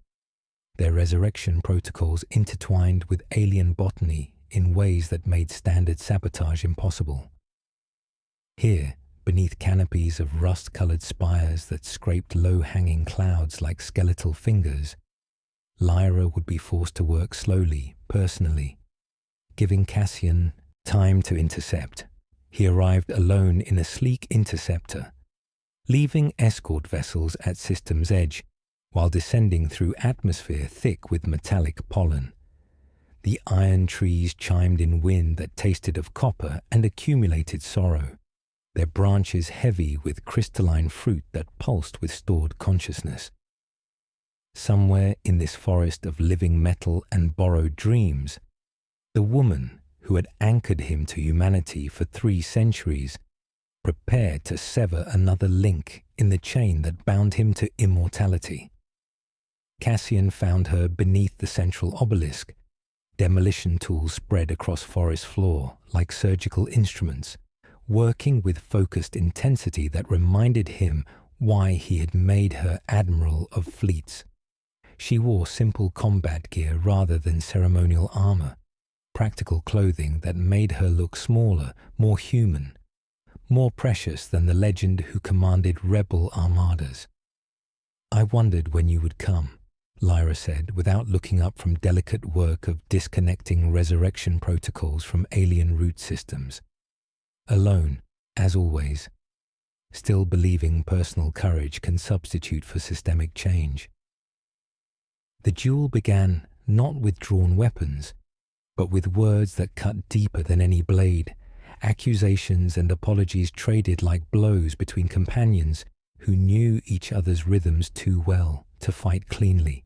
Speaker 1: their resurrection protocols intertwined with alien botany in ways that made standard sabotage impossible. Here, beneath canopies of rust-colored spires that scraped low-hanging clouds like skeletal fingers, Lyra would be forced to work slowly, personally, giving Cassian time to intercept. He arrived alone in a sleek interceptor, leaving escort vessels at system's edge while descending through atmosphere thick with metallic pollen. The iron trees chimed in wind that tasted of copper and accumulated sorrow, their branches heavy with crystalline fruit that pulsed with stored consciousness. Somewhere in this forest of living metal and borrowed dreams, the woman who had anchored him to humanity for 3 centuries prepared to sever another link in the chain that bound him to immortality. Cassian found her beneath the central obelisk, demolition tools spread across forest floor like surgical instruments, working with focused intensity that reminded him why he had made her admiral of fleets. She wore simple combat gear rather than ceremonial armor, practical clothing that made her look smaller, more human, more precious than the legend who commanded rebel armadas. "I wondered when you would come," Lyra said, without looking up from delicate work of disconnecting resurrection protocols from alien root systems. Alone, as always, still believing personal courage can substitute for systemic change. The duel began not with drawn weapons, but with words that cut deeper than any blade, accusations and apologies traded like blows between companions who knew each other's rhythms too well to fight cleanly.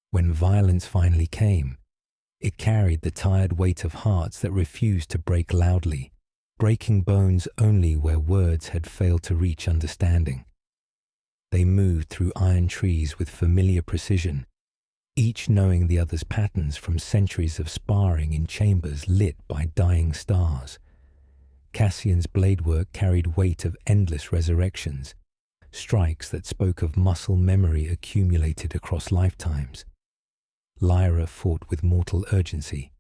Speaker 1: When violence finally came, it carried the tired weight of hearts that refused to break loudly, breaking bones only where words had failed to reach understanding. They moved through iron trees with familiar precision, each knowing the other's patterns from centuries of sparring in chambers lit by dying stars. Cassian's blade work carried weight of endless resurrections, strikes that spoke of muscle memory accumulated across lifetimes. Lyra fought with mortal urgency,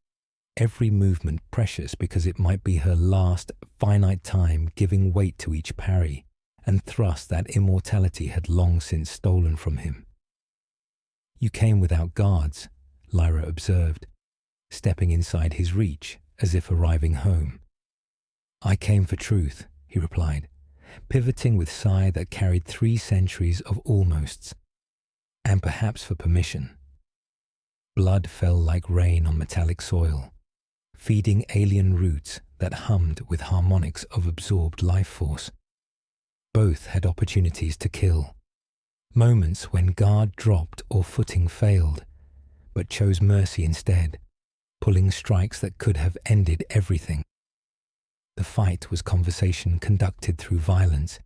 Speaker 1: every movement precious because it might be her last, finite time giving weight to each parry and thrust that immortality had long since stolen from him. "You came without guards," Lyra observed, stepping inside his reach as if arriving home. "I came for truth," he replied, pivoting with sigh that carried 3 centuries of almosts, "and perhaps for permission." Blood fell like rain on metallic soil, feeding alien roots that hummed with harmonics of absorbed life force. Both had opportunities to kill, moments when guard dropped or footing failed, but chose mercy instead, pulling strikes that could have ended everything. The fight was conversation conducted through violence,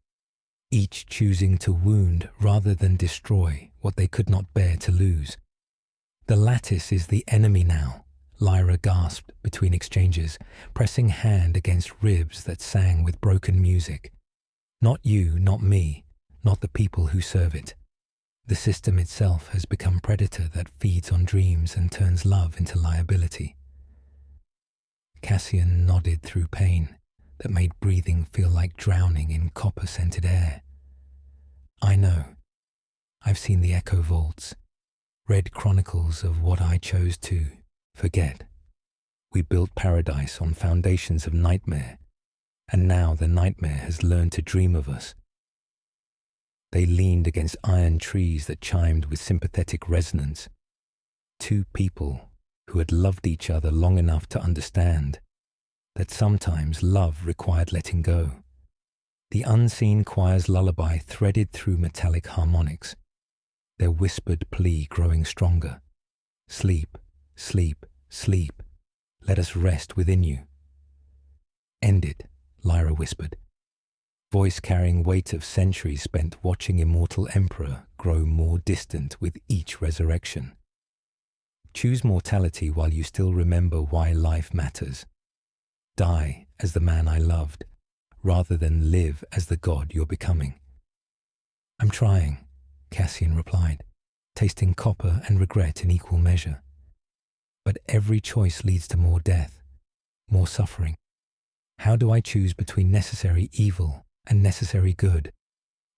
Speaker 1: each choosing to wound rather than destroy what they could not bear to lose. "The lattice is the enemy now," Lyra gasped between exchanges, pressing hand against ribs that sang with broken music. "Not you, not me, not the people who serve it. The system itself has become predator that feeds on dreams and turns love into liability." Cassian nodded through pain that made breathing feel like drowning in copper-scented air. I know. I've seen the echo vaults, read chronicles of what I chose to forget. We built paradise on foundations of nightmare, and now the nightmare has learned to dream of us. They leaned against iron trees that chimed with sympathetic resonance. Two people who had loved each other long enough to understand that sometimes love required letting go. The unseen choir's lullaby threaded through metallic harmonics, their whispered plea growing stronger. Sleep, sleep, sleep. Let us rest within you. End it, Lyra whispered, voice carrying weight of centuries spent watching immortal emperor grow more distant with each resurrection. Choose mortality while you still remember why life matters. Die as the man I loved, rather than live as the god you're becoming. I'm trying, Cassian replied, tasting copper and regret in equal measure. But every choice leads to more death, more suffering. How do I choose between necessary evil and necessary good,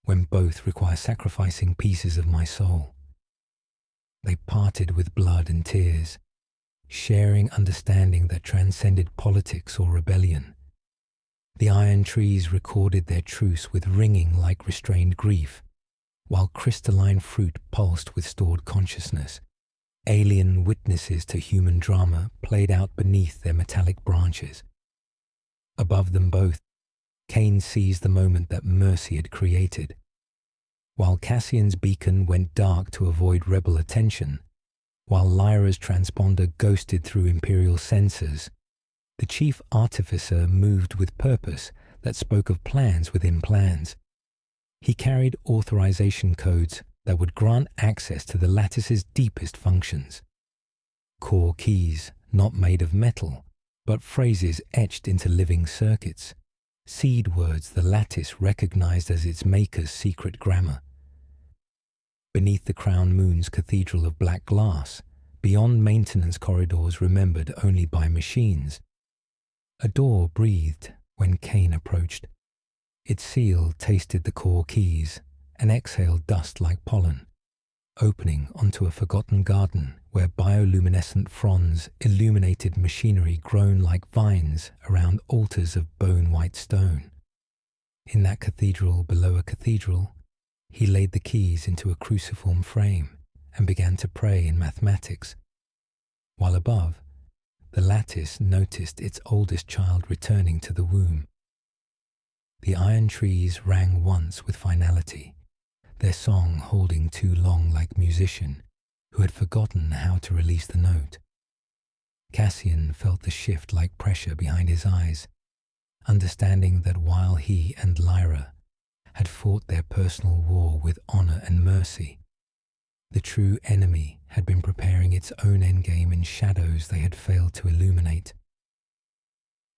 Speaker 1: when both require sacrificing pieces of my soul? They parted with blood and tears, sharing understanding that transcended politics or rebellion. The iron trees recorded their truce with ringing like restrained grief, while crystalline fruit pulsed with stored consciousness. Alien witnesses to human drama played out beneath their metallic branches. Above them both, Cain seized the moment that mercy had created. While Cassian's beacon went dark to avoid rebel attention, while Lyra's transponder ghosted through Imperial sensors, the chief artificer moved with purpose that spoke of plans within plans. He carried authorization codes that would grant access to the lattice's deepest functions. Core keys, not made of metal, but phrases etched into living circuits. Seed words the lattice recognized as its maker's secret grammar. Beneath the crown moon's cathedral of black glass, beyond maintenance corridors remembered only by machines, a door breathed when Cain approached. Its seal tasted the core keys and exhaled dust like pollen, opening onto a forgotten garden where bioluminescent fronds illuminated machinery grown like vines around altars of bone-white stone. In that cathedral below a cathedral, he laid the keys into a cruciform frame and began to pray in mathematics, while above, the lattice noticed its oldest child returning to the womb. The iron trees rang once with finality, their song holding too long like musician who had forgotten how to release the note. Cassian felt the shift like pressure behind his eyes, understanding that while he and Lyra had fought their personal war with honor and mercy, the true enemy had been preparing its own endgame in shadows they had failed to illuminate.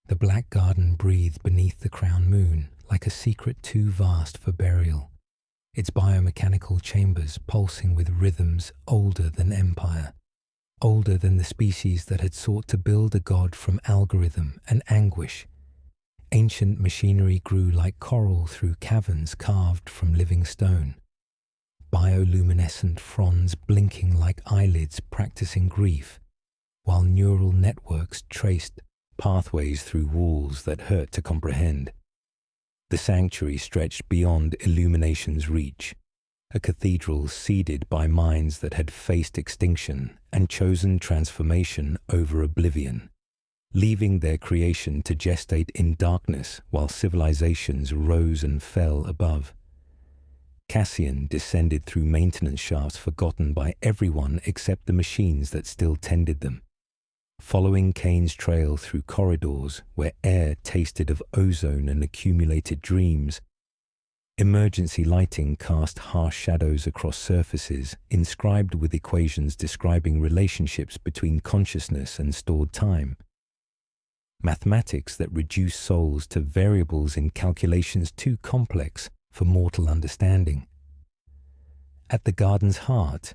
Speaker 1: The black garden breathed beneath the crown moon like a secret too vast for burial, its biomechanical chambers pulsing with rhythms older than empire, older than the species that had sought to build a god from algorithm and anguish. Ancient machinery grew like coral through caverns carved from living stone, bioluminescent fronds blinking like eyelids practicing grief, while neural networks traced pathways through walls that hurt to comprehend. The sanctuary stretched beyond illumination's reach, a cathedral seeded by minds that had faced extinction and chosen transformation over oblivion, leaving their creation to gestate in darkness while civilizations rose and fell above. Cassian descended through maintenance shafts forgotten by everyone except the machines that still tended them, following Cain's trail through corridors where air tasted of ozone and accumulated dreams. Emergency lighting cast harsh shadows across surfaces inscribed with equations describing relationships between consciousness and stored time. Mathematics that reduce souls to variables in calculations too complex for mortal understanding. At the garden's heart,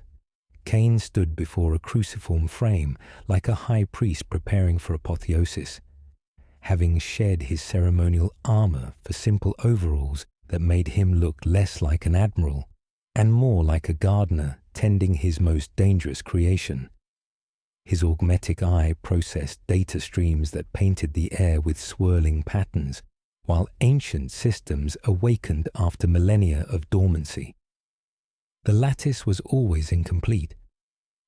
Speaker 1: Cain stood before a cruciform frame like a high priest preparing for apotheosis. Having shed his ceremonial armor for simple overalls, that made him look less like an admiral and more like a gardener tending his most dangerous creation. His augmetic eye processed data streams that painted the air with swirling patterns, while ancient systems awakened after millennia of dormancy. The lattice was always incomplete,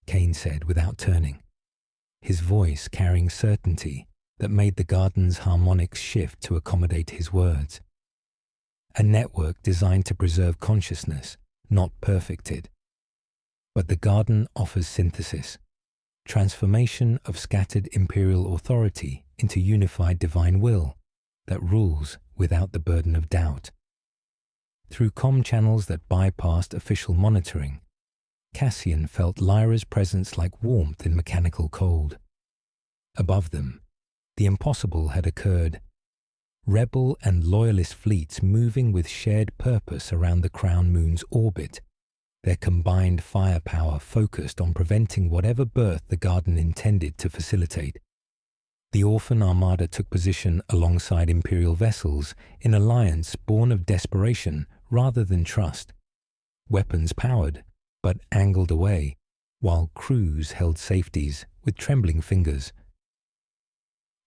Speaker 1: Kane said without turning, his voice carrying certainty that made the garden's harmonics shift to accommodate his words. A network designed to preserve consciousness, not perfect it. But the garden offers synthesis, transformation of scattered imperial authority into unified divine will that rules without the burden of doubt. Through comm channels that bypassed official monitoring, Cassian felt Lyra's presence like warmth in mechanical cold. Above them, the impossible had occurred. Rebel and loyalist fleets moving with shared purpose around the Crown Moon's orbit, their combined firepower focused on preventing whatever birth the garden intended to facilitate. The Orphan Armada took position alongside Imperial vessels in alliance born of desperation rather than trust, weapons powered but angled away, while crews held safeties with trembling fingers.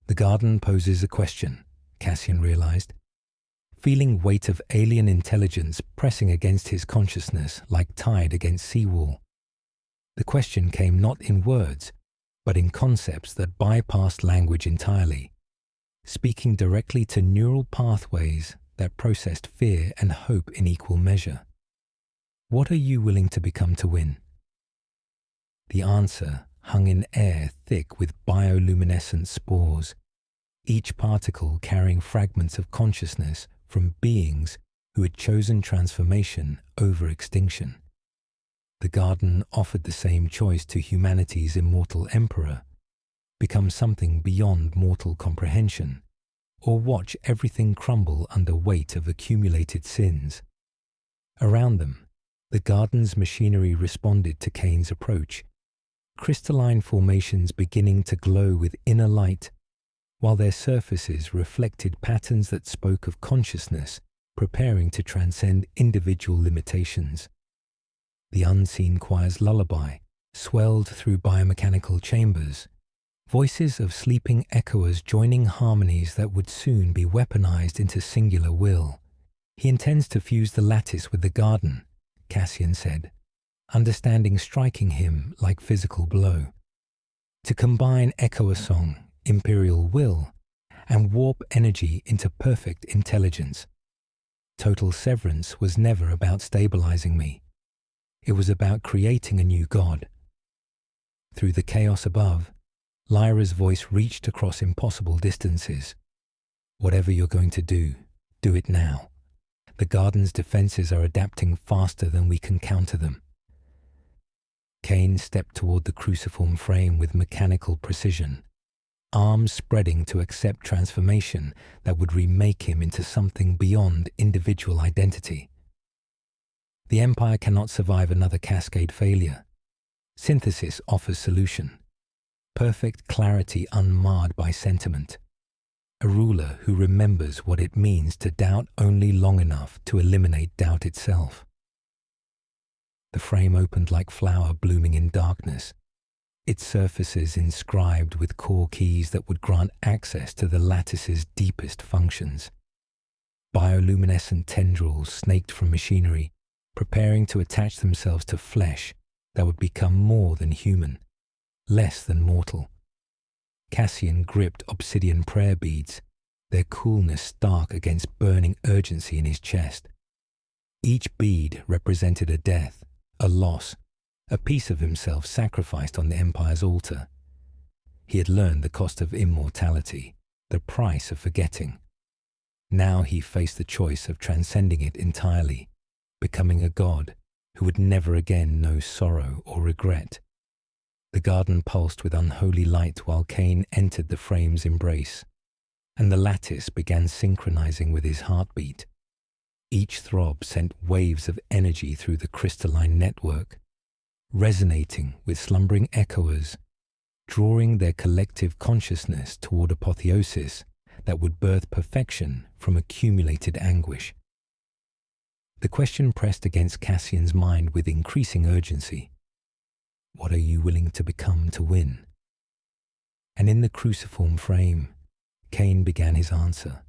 Speaker 1: The garden poses a question, Cassian realized, feeling weight of alien intelligence pressing against his consciousness like tide against seawall. The question came not in words, but in concepts that bypassed language entirely, speaking directly to neural pathways that processed fear and hope in equal measure. What are you willing to become to win? The answer hung in air thick with bioluminescent spores, each particle carrying fragments of consciousness from beings who had chosen transformation over extinction. The garden offered the same choice to humanity's immortal emperor: become something beyond mortal comprehension, or watch everything crumble under weight of accumulated sins. Around them, the garden's machinery responded to Kane's approach, crystalline formations beginning to glow with inner light, while their surfaces reflected patterns that spoke of consciousness preparing to transcend individual limitations. The unseen choir's lullaby swelled through biomechanical chambers, voices of sleeping echoers joining harmonies that would soon be weaponized into singular will. He intends to fuse the lattice with the garden, Cassian said, understanding striking him like physical blow. To combine echoer song, imperial will, and warp energy into perfect intelligence. Total severance was never about stabilizing me. It was about creating a new god. Through the chaos above, Lyra's voice reached across impossible distances. Whatever you're going to do it now. The garden's defenses are adapting faster than we can counter them. Kane stepped toward the cruciform frame with mechanical precision, arms spreading to accept transformation that would remake him into something beyond individual identity. The Empire cannot survive another cascade failure. Synthesis offers solution. Perfect clarity unmarred by sentiment. A ruler who remembers what it means to doubt only long enough to eliminate doubt itself. The frame opened like flower blooming in darkness, its surfaces inscribed with core keys that would grant access to the lattice's deepest functions. Bioluminescent tendrils snaked from machinery, preparing to attach themselves to flesh that would become more than human, less than mortal. Cassian gripped obsidian prayer beads, their coolness stark against burning urgency in his chest. Each bead represented a death, a loss, a piece of himself sacrificed on the Empire's altar. He had learned the cost of immortality, the price of forgetting. Now he faced the choice of transcending it entirely, becoming a god who would never again know sorrow or regret. The garden pulsed with unholy light while Kane entered the frame's embrace, and the lattice began synchronizing with his heartbeat. Each throb sent waves of energy through the crystalline network, resonating with slumbering echoers, drawing their collective consciousness toward apotheosis that would birth perfection from accumulated anguish. The question pressed against Cassian's mind with increasing urgency. What are you willing to become to win? And in the cruciform frame, Cain began his answer,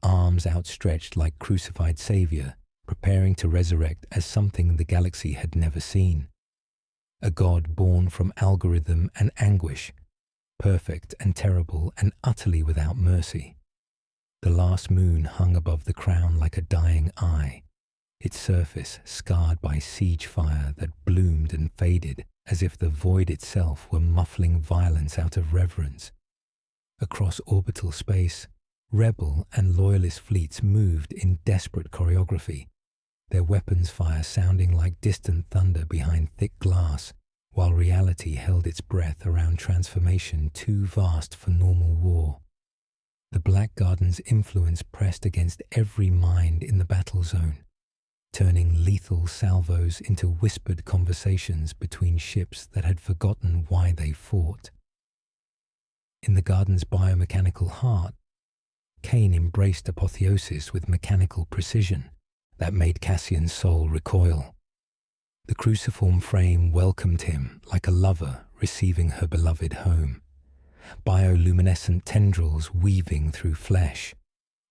Speaker 1: arms outstretched like crucified Saviour, preparing to resurrect as something the galaxy had never seen. A god born from algorithm and anguish, perfect and terrible and utterly without mercy. The last moon hung above the crown like a dying eye, its surface scarred by siege fire that bloomed and faded as if the void itself were muffling violence out of reverence. Across orbital space, rebel and loyalist fleets moved in desperate choreography, their weapons fire sounding like distant thunder behind thick glass, while reality held its breath around transformation too vast for normal war. The Black Garden's influence pressed against every mind in the battle zone, turning lethal salvos into whispered conversations between ships that had forgotten why they fought. In the Garden's biomechanical heart, Cain embraced apotheosis with mechanical precision that made Cassian's soul recoil. The cruciform frame welcomed him like a lover receiving her beloved home, bioluminescent tendrils weaving through flesh,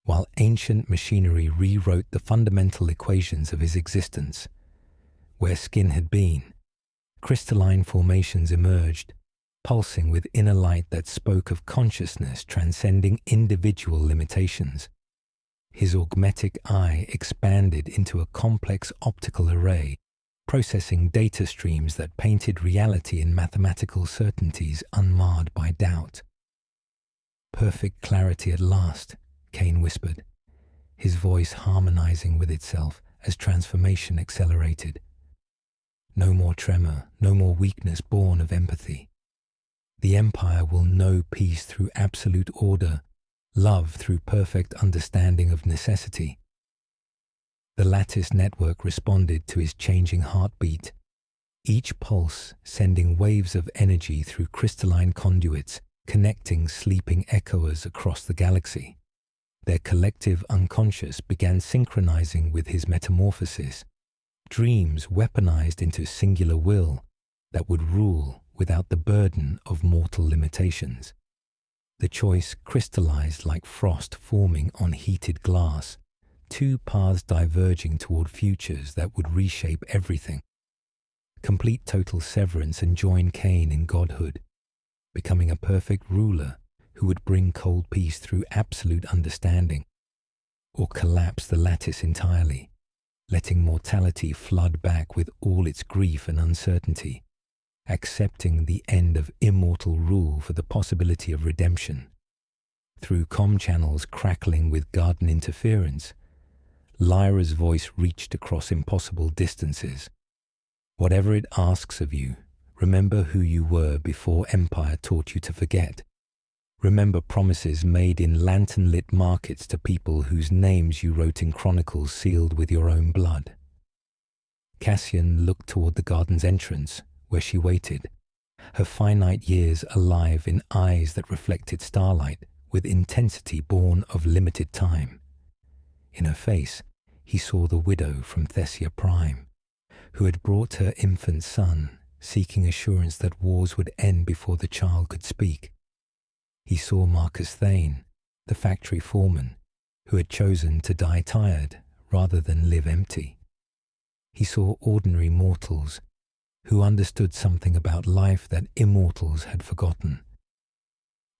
Speaker 1: while ancient machinery rewrote the fundamental equations of his existence. Where skin had been, crystalline formations emerged, pulsing with inner light that spoke of consciousness transcending individual limitations. His augmetic eye expanded into a complex optical array, processing data streams that painted reality in mathematical certainties unmarred by doubt. Perfect clarity at last, Cain whispered, his voice harmonizing with itself as transformation accelerated. No more tremor, no more weakness born of empathy. The Empire will know peace through absolute order, love through perfect understanding of necessity. The lattice network responded to his changing heartbeat, each pulse sending waves of energy through crystalline conduits, connecting sleeping echoers across the galaxy. Their collective unconscious began synchronizing with his metamorphosis, dreams weaponized into singular will that would rule without the burden of mortal limitations. The choice crystallized like frost forming on heated glass, two paths diverging toward futures that would reshape everything. Complete total severance and join Cain in godhood, becoming a perfect ruler who would bring cold peace through absolute understanding, or collapse the lattice entirely, letting mortality flood back with all its grief and uncertainty, accepting the end of immortal rule for the possibility of redemption. Through comm channels crackling with garden interference, Lyra's voice reached across impossible distances. Whatever it asks of you, remember who you were before Empire taught you to forget. Remember promises made in lantern-lit markets to people whose names you wrote in chronicles sealed with your own blood. Cassian looked toward the garden's entrance, where she waited, her finite years alive in eyes that reflected starlight with intensity born of limited time. In her face, he saw the widow from Thessia Prime, who had brought her infant son, seeking assurance that wars would end before the child could speak. He saw Marcus Thane, the factory foreman, who had chosen to die tired rather than live empty. He saw ordinary mortals who understood something about life that immortals had forgotten.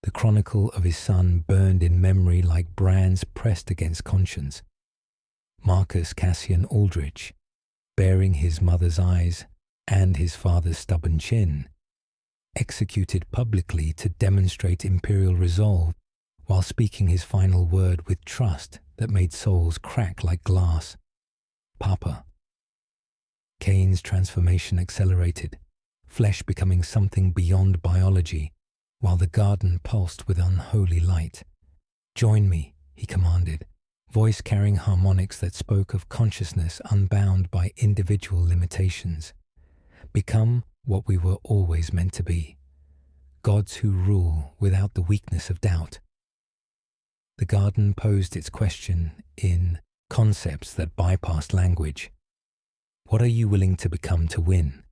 Speaker 1: The chronicle of his son burned in memory like brands pressed against conscience. Marcus Cassian Aldrich, bearing his mother's eyes and his father's stubborn chin, executed publicly to demonstrate imperial resolve while speaking his final word with trust that made souls crack like glass. Papa. Cain's transformation accelerated, flesh becoming something beyond biology, while the garden pulsed with unholy light. Join me, he commanded, voice carrying harmonics that spoke of consciousness unbound by individual limitations. Become what we were always meant to be, gods who rule without the weakness of doubt. The garden posed its question in concepts that bypassed language. What are you willing to become to win?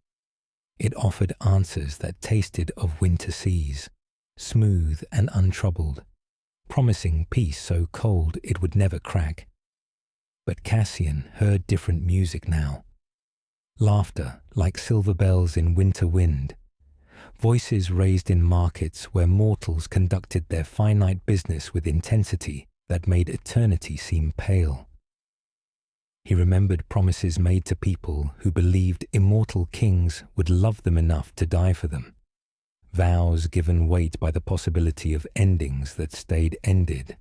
Speaker 1: It offered answers that tasted of winter seas, smooth and untroubled, promising peace so cold it would never crack. But Cassian heard different music now. Laughter like silver bells in winter wind. Voices raised in markets where mortals conducted their finite business with intensity that made eternity seem pale. He remembered promises made to people who believed immortal kings would love them enough to die for them. Vows given weight by the possibility of endings that stayed ended.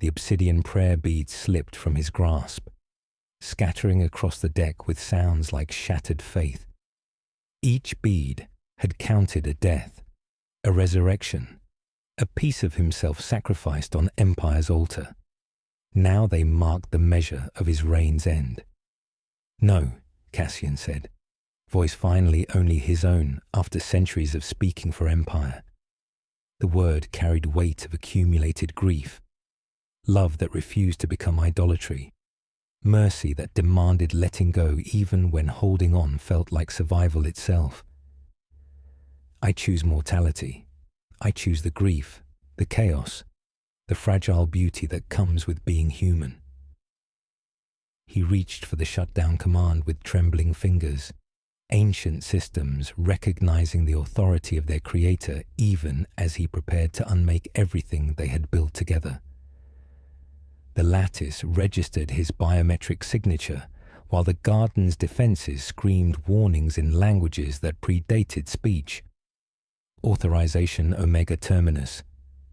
Speaker 1: The obsidian prayer beads slipped from his grasp, scattering across the deck with sounds like shattered faith. Each bead had counted a death, a resurrection, a piece of himself sacrificed on Empire's altar. Now they marked the measure of his reign's end. No, Cassian said, voice finally only his own after centuries of speaking for Empire. The word carried weight of accumulated grief, love that refused to become idolatry, mercy that demanded letting go even when holding on felt like survival itself. I choose mortality. I choose the grief, the chaos, the fragile beauty that comes with being human. He reached for the shutdown command with trembling fingers, ancient systems recognizing the authority of their creator even as he prepared to unmake everything they had built together. The lattice registered his biometric signature, while the garden's defenses screamed warnings in languages that predated speech. Authorization Omega Terminus.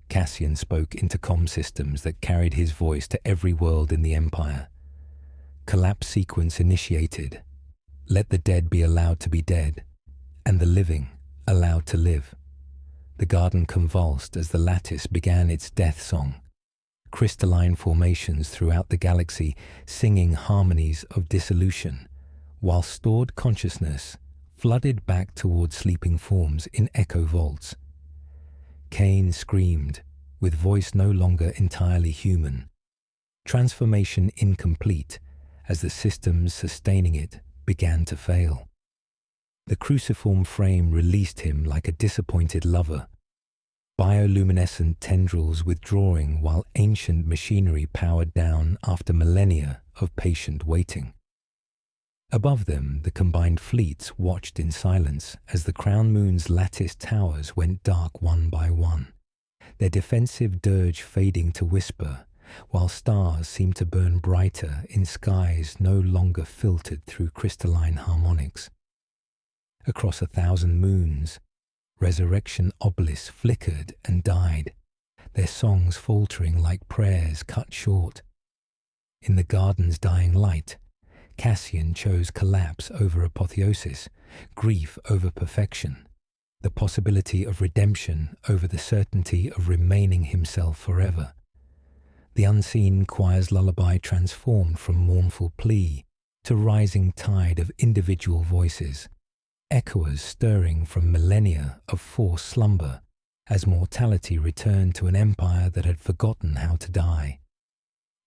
Speaker 1: Cassian spoke intercom systems that carried his voice to every world in the Empire. Collapse sequence initiated. Let the dead be allowed to be dead, and the living allowed to live. The garden convulsed as the lattice began its death song. Crystalline formations throughout the galaxy singing harmonies of dissolution, while stored consciousness flooded back toward sleeping forms in echo vaults. Cain screamed, with voice no longer entirely human. Transformation incomplete as the systems sustaining it began to fail. The cruciform frame released him like a disappointed lover. Bioluminescent tendrils withdrawing while ancient machinery powered down after millennia of patient waiting. Above them, the combined fleets watched in silence as the Crown Moon's lattice towers went dark one by one, their defensive dirge fading to whisper, while stars seemed to burn brighter in skies no longer filtered through crystalline harmonics. Across 1,000 moons, resurrection obelisks flickered and died, their songs faltering like prayers cut short. In the garden's dying light, Cassian chose collapse over apotheosis, grief over perfection, the possibility of redemption over the certainty of remaining himself forever. The unseen choir's lullaby transformed from mournful plea to rising tide of individual voices, echoers stirring from millennia of forced slumber as mortality returned to an empire that had forgotten how to die.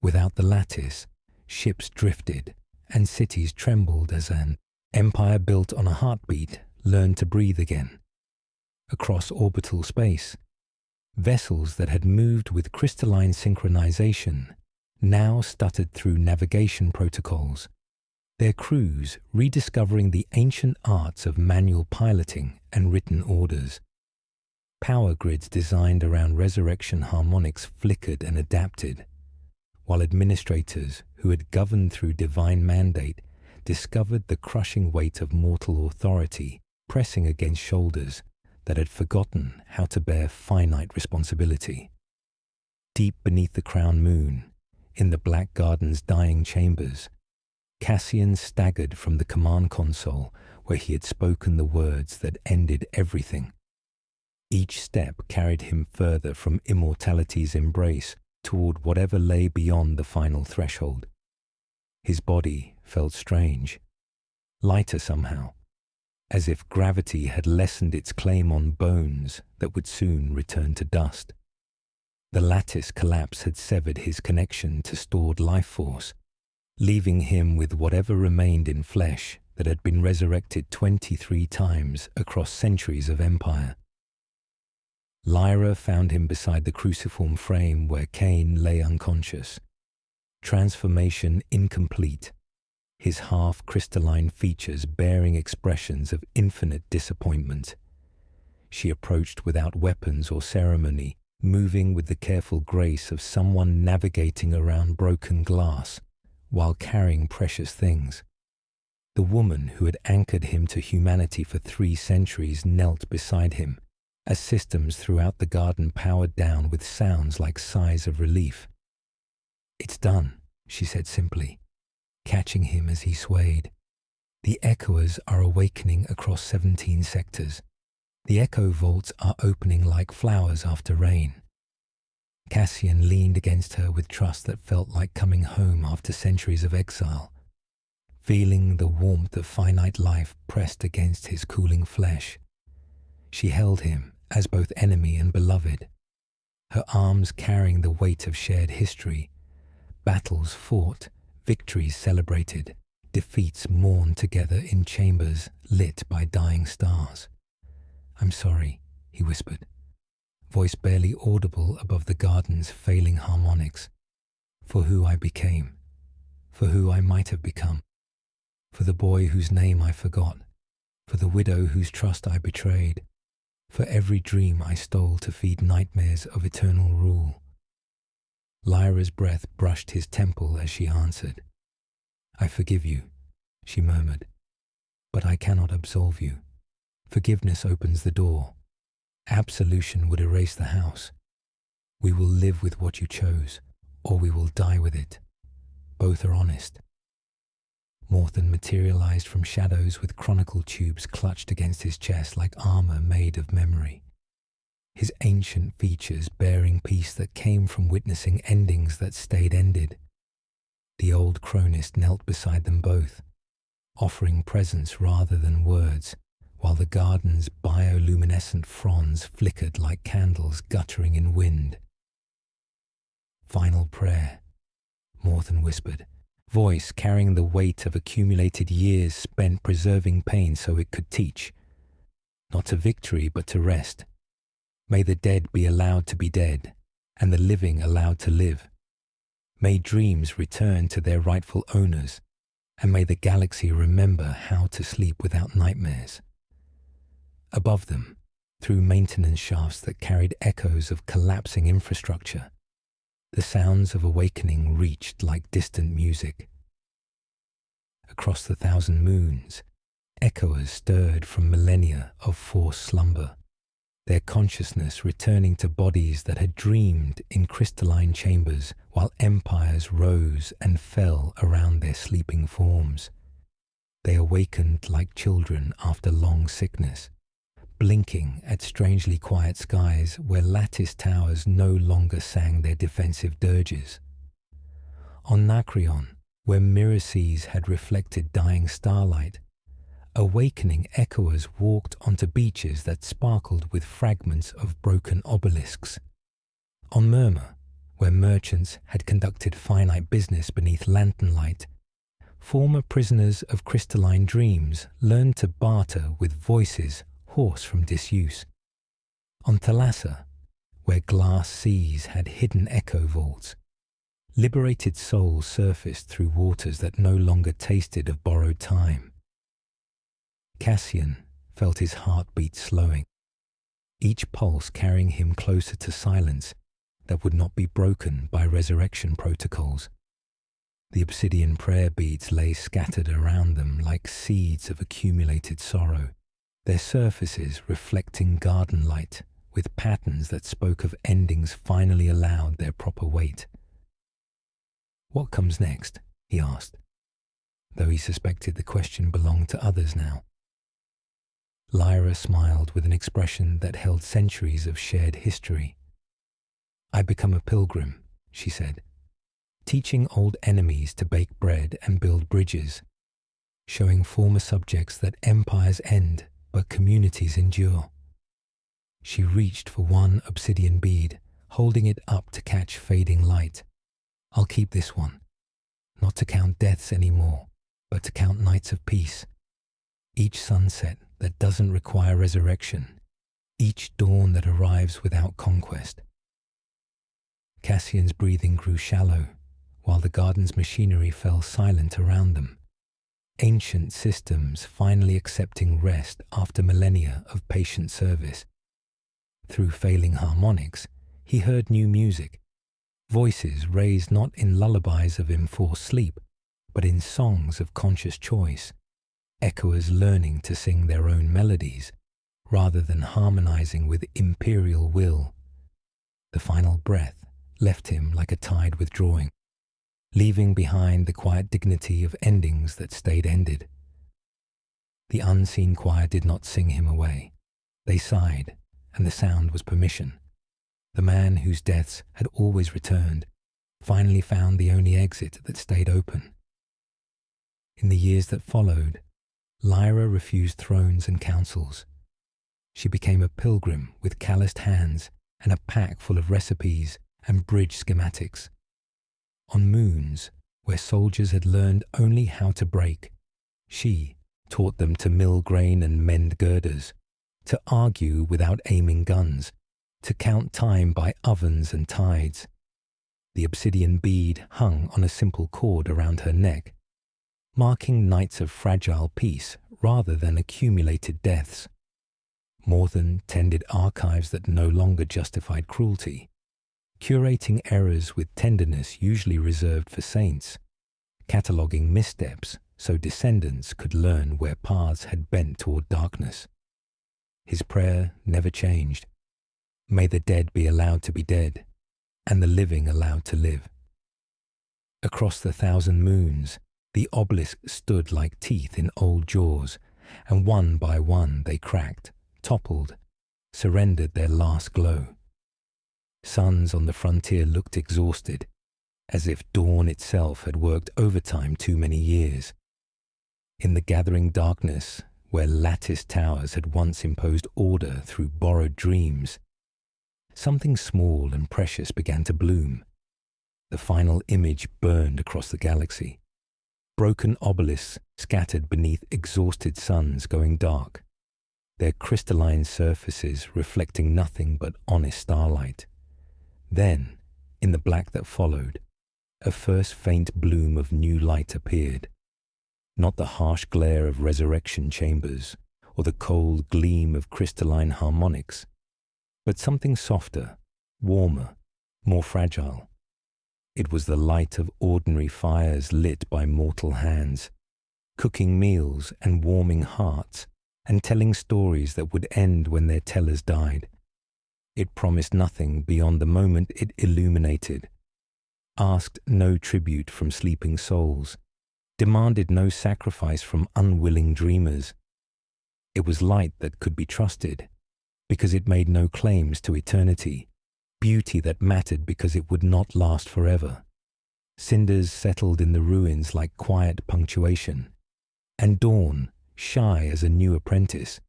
Speaker 1: Without the lattice, ships drifted and cities trembled as an empire built on a heartbeat learned to breathe again. Across orbital space, vessels that had moved with crystalline synchronization now stuttered through navigation protocols, their crews rediscovering the ancient arts of manual piloting and written orders. Power grids designed around resurrection harmonics flickered and adapted, while administrators who had governed through divine mandate discovered the crushing weight of mortal authority pressing against shoulders that had forgotten how to bear finite responsibility. Deep beneath the crown moon, in the black garden's dying chambers, Cassian staggered from the command console where he had spoken the words that ended everything. Each step carried him further from immortality's embrace toward whatever lay beyond the final threshold. His body felt strange, lighter somehow, as if gravity had lessened its claim on bones that would soon return to dust. The lattice collapse had severed his connection to stored life force, leaving him with whatever remained in flesh that had been resurrected 23 times across centuries of empire. Lyra found him beside the cruciform frame where Cain lay unconscious, transformation incomplete, his half-crystalline features bearing expressions of infinite disappointment. She approached without weapons or ceremony, moving with the careful grace of someone navigating around broken glass while carrying precious things. The woman who had anchored him to humanity for 3 centuries knelt beside him, as systems throughout the garden powered down with sounds like sighs of relief. "It's done," she said simply, catching him as he swayed. "The echoers are awakening across 17 sectors. The echo vaults are opening like flowers after rain." Cassian leaned against her with trust that felt like coming home after centuries of exile, feeling the warmth of finite life pressed against his cooling flesh. She held him as both enemy and beloved, her arms carrying the weight of shared history, battles fought, victories celebrated, defeats mourned together in chambers lit by dying stars. "I'm sorry," he whispered, voice barely audible above the garden's failing harmonics, "for who I became, for who I might have become, for the boy whose name I forgot, for the widow whose trust I betrayed, for every dream I stole to feed nightmares of eternal rule." Lyra's breath brushed his temple as she answered. "I forgive you," she murmured, "but I cannot absolve you. Forgiveness opens the door. Absolution would erase the house. We will live with what you chose, or we will die with it. Both are honest." Morthen materialized from shadows with chronicle tubes clutched against his chest like armor made of memory, his ancient features bearing peace that came from witnessing endings that stayed ended. The old chronist knelt beside them both, offering presence rather than words, while the garden's bioluminescent fronds flickered like candles guttering in wind. "Final prayer," Morthen whispered, voice carrying the weight of accumulated years spent preserving pain so it could teach. Not to victory, but to rest. May the dead be allowed to be dead, and the living allowed to live. May dreams return to their rightful owners, and may the galaxy remember how to sleep without nightmares. Above them, through maintenance shafts that carried echoes of collapsing infrastructure, the sounds of awakening reached like distant music. Across the 1,000 moons, echoers stirred from millennia of forced slumber, their consciousness returning to bodies that had dreamed in crystalline chambers while empires rose and fell around their sleeping forms. They awakened like children after long sickness, blinking at strangely quiet skies where lattice towers no longer sang their defensive dirges. On Nacreon, where mirror seas had reflected dying starlight, awakening echoers walked onto beaches that sparkled with fragments of broken obelisks. On Murmur, where merchants had conducted finite business beneath lantern light, former prisoners of crystalline dreams learned to barter with voices hoarse from disuse. On Thalassa, where glass seas had hidden echo vaults, liberated souls surfaced through waters that no longer tasted of borrowed time. Cassian felt his heartbeat slowing, each pulse carrying him closer to silence that would not be broken by resurrection protocols. The obsidian prayer beads lay scattered around them like seeds of accumulated sorrow, their surfaces reflecting garden light with patterns that spoke of endings finally allowed their proper weight. "What comes next?" he asked, though he suspected the question belonged to others now. Lyra smiled with an expression that held centuries of shared history. "I become a pilgrim," she said, teaching old enemies to bake bread and build bridges, showing former subjects that empires end but communities endure. She reached for one obsidian bead, holding it up to catch fading light. I'll keep this one, not to count deaths anymore, but to count nights of peace. Each sunset that doesn't require resurrection, each dawn that arrives without conquest. Cassian's breathing grew shallow, while the garden's machinery fell silent around them. Ancient systems finally accepting rest after millennia of patient service. Through failing harmonics, he heard new music, voices raised not in lullabies of enforced sleep, but in songs of conscious choice, echoers learning to sing their own melodies, rather than harmonizing with imperial will. The final breath left him like a tide withdrawing, leaving behind the quiet dignity of endings that stayed ended. The unseen choir did not sing him away. They sighed, and the sound was permission. The man whose deaths had always returned finally found the only exit that stayed open. In the years that followed, Lyra refused thrones and councils. She became a pilgrim with calloused hands and a pack full of recipes and bridge schematics. On moons, where soldiers had learned only how to break, she taught them to mill grain and mend girders, to argue without aiming guns, to count time by ovens and tides. The obsidian bead hung on a simple cord around her neck, marking nights of fragile peace rather than accumulated deaths. Morthen tended archives that no longer justified cruelty, curating errors with tenderness usually reserved for saints, cataloguing missteps so descendants could learn where paths had bent toward darkness. His prayer never changed. May the dead be allowed to be dead, and the living allowed to live. Across the 1,000 moons, the obelisks stood like teeth in old jaws, and one by one they cracked, toppled, surrendered their last glow. Suns on the frontier looked exhausted, as if dawn itself had worked overtime too many years. In the gathering darkness, where latticed towers had once imposed order through borrowed dreams, something small and precious began to bloom. The final image burned across the galaxy. Broken obelisks scattered beneath exhausted suns going dark, their crystalline surfaces reflecting nothing but honest starlight. Then, in the black that followed, a first faint bloom of new light appeared. Not the harsh glare of resurrection chambers or the cold gleam of crystalline harmonics, but something softer, warmer, more fragile. It was the light of ordinary fires lit by mortal hands, cooking meals and warming hearts and telling stories that would end when their tellers died. It promised nothing beyond the moment it illuminated, asked no tribute from sleeping souls, demanded no sacrifice from unwilling dreamers. It was light that could be trusted, because it made no claims to eternity, beauty that mattered because it would not last forever. Cinders settled in the ruins like quiet punctuation, and dawn, shy as a new apprentice,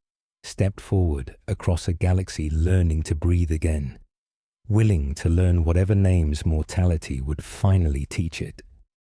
Speaker 1: stepped forward across a galaxy learning to breathe again, willing to learn whatever names mortality would finally teach it.